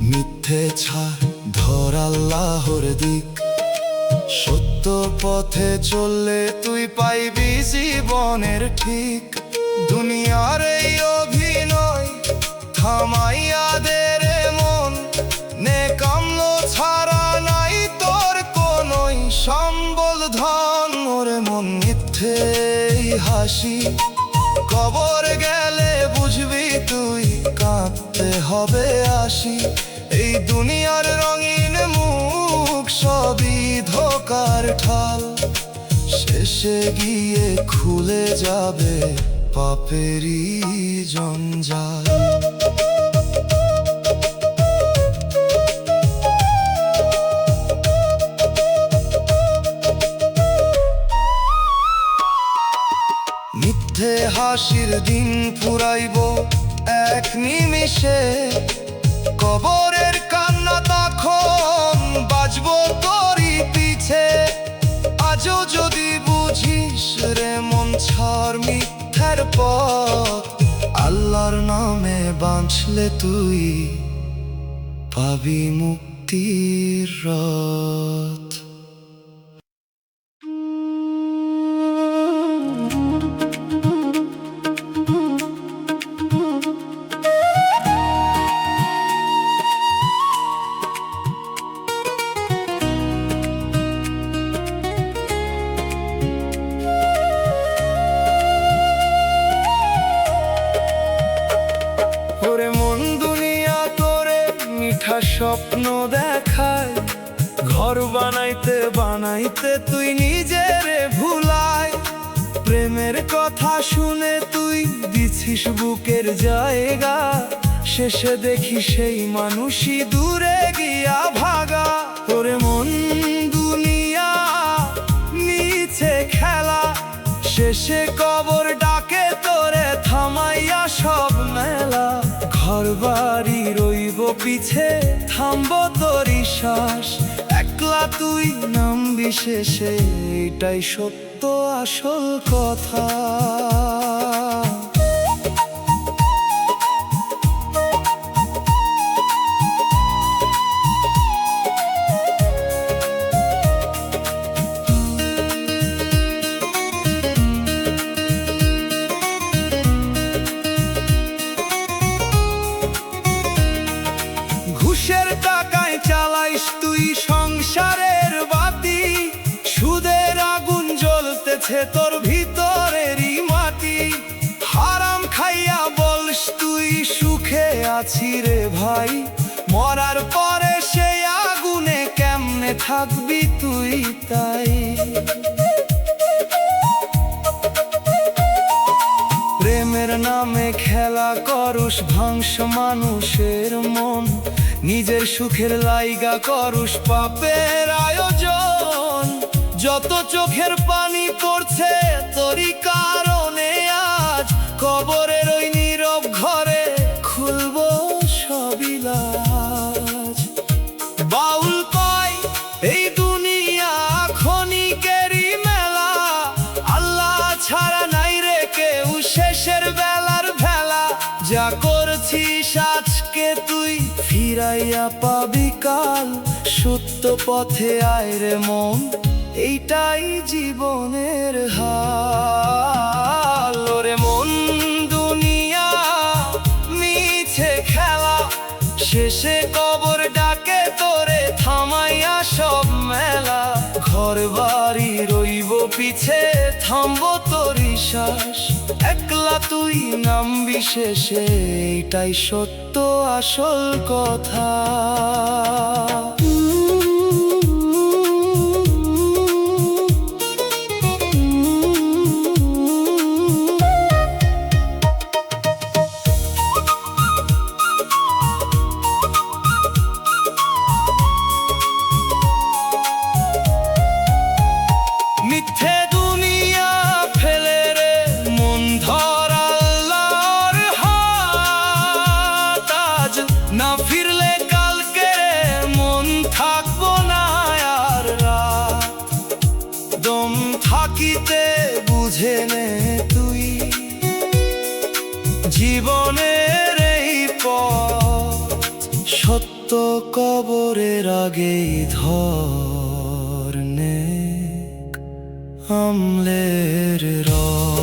মিথ্যে ছাড় ধর আল্লাহর দিক, সত্য পথে চললে তুই পাইবি জীবনের ঠিক। দুনিয়ার এই অভিনয় থামাইয়া দে রে মন, নেকামলো ছাড়া নাই তোর কোনোই সম্বল ধন। ওরে মন মিথ্যে হাসি, কবর গেলে বুঝবি তুই কাঁদতে হবে আসি। এই দুনিয়ার রঙিন মুখ সবই ধোকার ঠাল, শেষে গিয়ে খুলে যাবে পাপেরই জঞ্জাল। মিথ্যে হাসির দিন ফুরাইব এক নিমিষে, কবরের কান্না তখন বাজবো তোরই পিছে। আজও যদি বুঝিস রে মন ছাড় মিথ্যার পথ, আল্লাহর নামে বাঁচলে তুই পাবি মুক্তির রথ। ওরে মন দুনিয়া তোরে মিঠা স্বপ্ন দেখায়, ঘর বানাইতে বানাইতে তুই নিজেরে ভুলায়। প্রেমের কথা শুনে তুই দিছিস বুকের জায়গা, শেষে দেখি সেই মানুষই দূরে গিয়া ভাগা। ওরে মন দুনিয়া নিচে খেলা, শেষে কবর ডাকে তোরে থামাইয়া সব মেলা। ঘর বাড়ি রইব পিছে থামবো তোরই শ্বাস, একলা তুই নামবি শেষে এটাই সত্য আসল কথা। ঘুষের টাকায় চালাইস তুই সংসারের বাতি, সুদের আগুন জ্বলতেছে তোর ভিতরেরই মাটি। হারাম খাইয়া বলস তুই সুখে আছি রে ভাই, মরার পরে সেই আগুনে কেমনে থাকবি তুই তাই। প্রেমের নামে খেলা করুস ভাংস মানুষের মন, নিজের সুখের লাইগা করুস পাপের আয়োজন। যত চোখের পানি পড়ছে তোরই কারণে আজ, কবরের ওই নীরব ঘরে খুলবো সবই লাজ। বাউল কয় এই দুনিয়া ক্ষণিকেরই মেলা, আল্লাহ ছাড়া নাই রে কেউ শেষের বেলার ভেলা। যা করছিস আজকে তুই ফিরাইয়া পাবি কাল, সত্য পথে আয় রে মন এইটাই জীবনের হাল। ওরে মন দুনিয়া মিছে খেলা, শেষে কবর ডাকে তোরে থামাইয়া সব মেলা। ঘর বাড়ি রইব পিছে থামবো তোরই শ্বাস, একলা তুই নামবি শেষে এটাই সত্য আসল কথা। মিথ্যে দুনিয়া ফেলে রে মন ধর আল্লাহর হাত, আজ না ফিরলে কালকে রে মন থাকবো না আর রাত। দম থাকিতে বুঝে নে তুই জীবনের এই পথ, সত্য কবরের আগেই ধর নে আমলের রথ।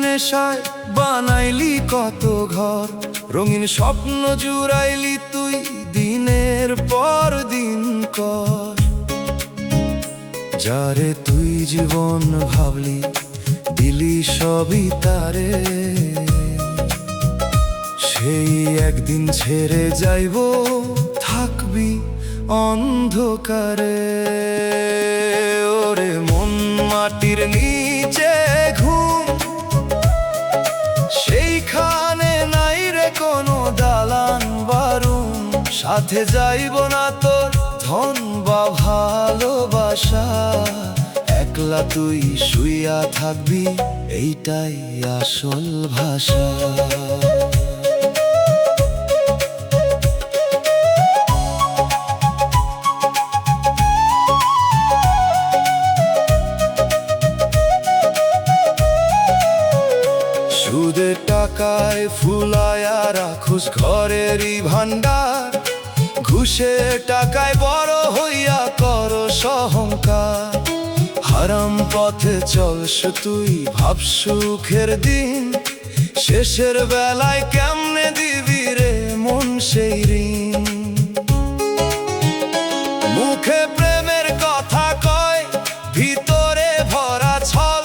নেশায় বানাইলি কত ঘর, রঙিন স্বপ্ন জুড়াইলি তুই দিনের পর দিন কর। যারে তুই জীবন ভাবলি দিলি সবই তারে, সেই একদিন ছেড়ে যাইব থাকবি অন্ধকারে। ওরে মন মাটির নিচে ঘুম, সেইখানে নাই রে কোনো দালান বারুম। সাথে যাইব না তোর ধন বা ভালোবাসা, একলা তুই শুইয়া থাকবি এইটাই আসল ভাষা। সুদের টাকায় ফুলায়া রাখুস ঘরেরই ভান্ডার, ঘুষের টাকায় বড় হইয়া কর অহংকার। হারাম পথে চলস তুই ভাব সুখের দিন, শেষের বেলায় কেমনে দিবি রে মন সেই ঋণ। মুখে প্রেমের কথা কয়, ভিতরে ভরা ছল,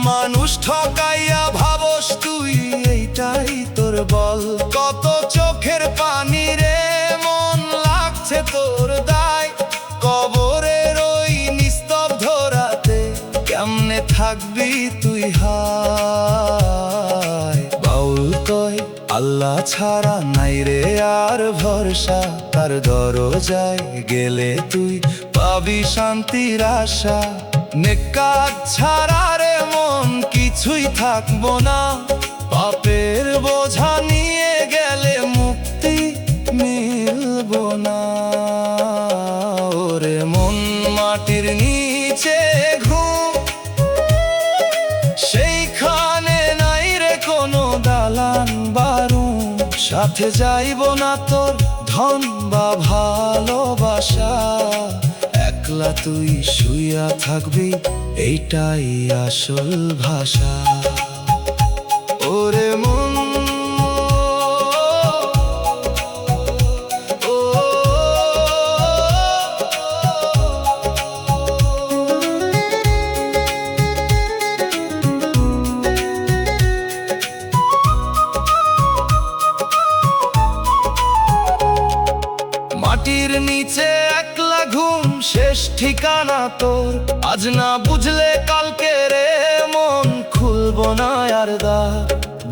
মানুষ ঠকাইয়া ভাবস তুই এইটাই তোর বল। কত চোখের পানি রে মন লাগছে তোর দায়, কবরের ওই নিস্তব্ধ রাতে কেমনে থাকবি তুই হায়। বাউল কয় আল্লাহ ছাড়া নাই রে আর ভরসা, তার দরজায় গেলে তুই পাবি শান্তির আশা। নেকাত ছাড়া রে মন কিছুই থাকবো না, পাপের বোঝা নিয়ে গেলে মুক্তি মিলবো না। ওরে মন মাটির নিচে ঘুম, সেইখানে নাই রে কোনো দালান বারুম। সাথে যাইব না তোর ধন বা ভালোবাসা, একলা তুই শুইয়া থাকবি এইটাই আসল ভাষা। ওরে মন মাটির নিচে একলা ঘুম, শেষ ঠিকানা তোর। আজ না বুঝলে কালকে রে মন খুলবো না আর দ্বার।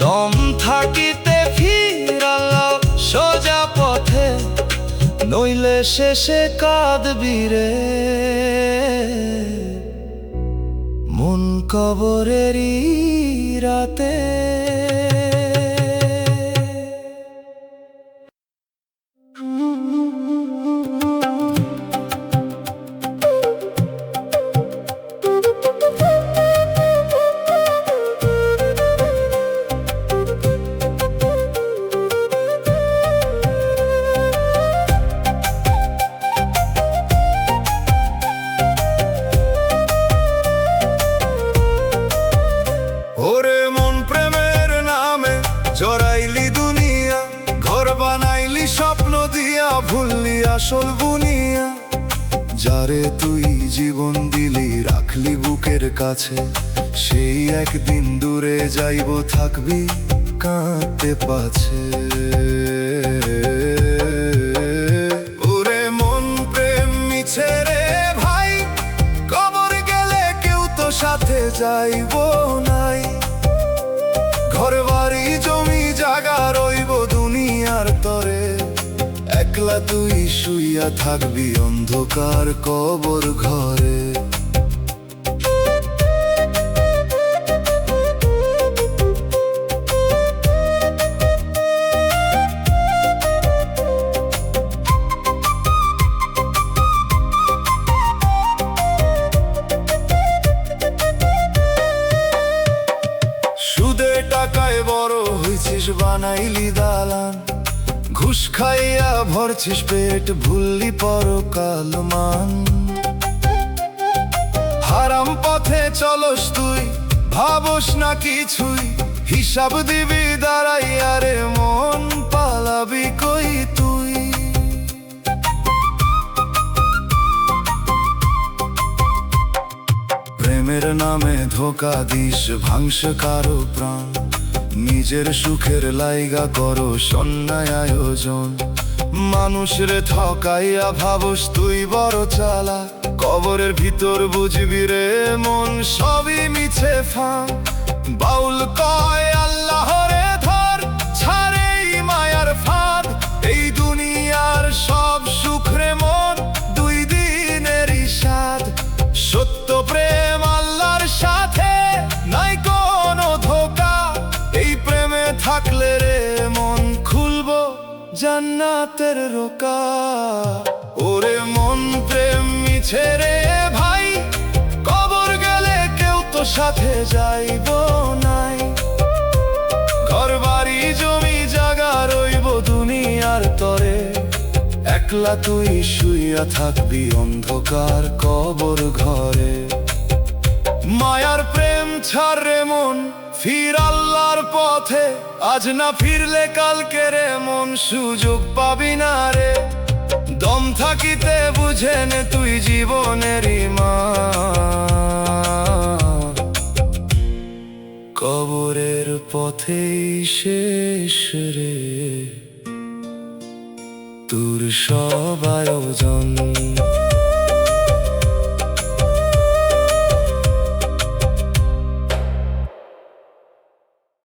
দম থাকিতে ফিরালাম সোজা পথে, নইলে শেষে কাঁদবি রে মন কবরেরই রাতে। ওরে মন প্রেমের নামে জড়াইলি দুনিয়া, ঘর বানাইলি স্বপ্ন দিয়া, ভুললি আসল বুনিয়া। যারে তুই জীবন দিলি রাখলি বুকের কাছে, সেই একদিন দূরে যাইব থাকবি কাঁদতে পাছে। ওরে মন প্রেম মিছে রে ভাই, কবর গেলে কেউ তো সাথে যাইব নাই। ঘর বাড়ি জমি জাগা রইব দুনিয়ার তরে, একলা তুই শুইয়া থাকবি অন্ধকার কবর ঘরে। সুদে টাকায় বড় হইছিস বানাইলি দালান, ঘুষ খাইয়া ভরছিস পেট ভুললি পরকাল মান। হারাম পথে চলস তুই ভাবস না কিছুই, হিসাব দিবি দাঁড়াইয়া রে মন পালাবি কই তুই। প্রেমের নামে ধোকা দিস ভাঙস কারো প্রাণ, নিজের সুখের লাইগা করো সন্ন্যায় আয়োজন। মানুষ রে ঠকাইয়া ভাবস তুই বড় চালা, কবরের ভিতর বুঝবি রে মন সবই মিছে ফাঁক। বাউল কয় আল্লাহরে ধর, ছাড়ে এই মায়ার ফাঁদ, এই দুনিয়ার সব সুখ রে মন দুই দিনেরই স্বাদ। সত্য প্রেম আল্লাহর সাথে নাই কোনো ধোকা, এই প্রেমে থাকলে রে মন খুলবো জান্নাতের রোকা। ওরে মন প্রেম মিছে রে ভাই, কবর গেলে কেউ তো সাথে যাইব নাই। ঘর বাড়ি জমি জাগা রইব দুনিয়ার তরে, একলা তুই শুইয়া থাকবি অন্ধকার কবর ঘরে। মায়ার প্রেম ছাড় রে মন, ফির আল্লাহর পথে, আজ না ফিরলে কালকে রে মন সুযোগ পাবি না রে। দম থাকিতে বুঝে নে তুই জীবনেরই মা, কবরের পথেই শেষ রে তোর সব আয়োজন।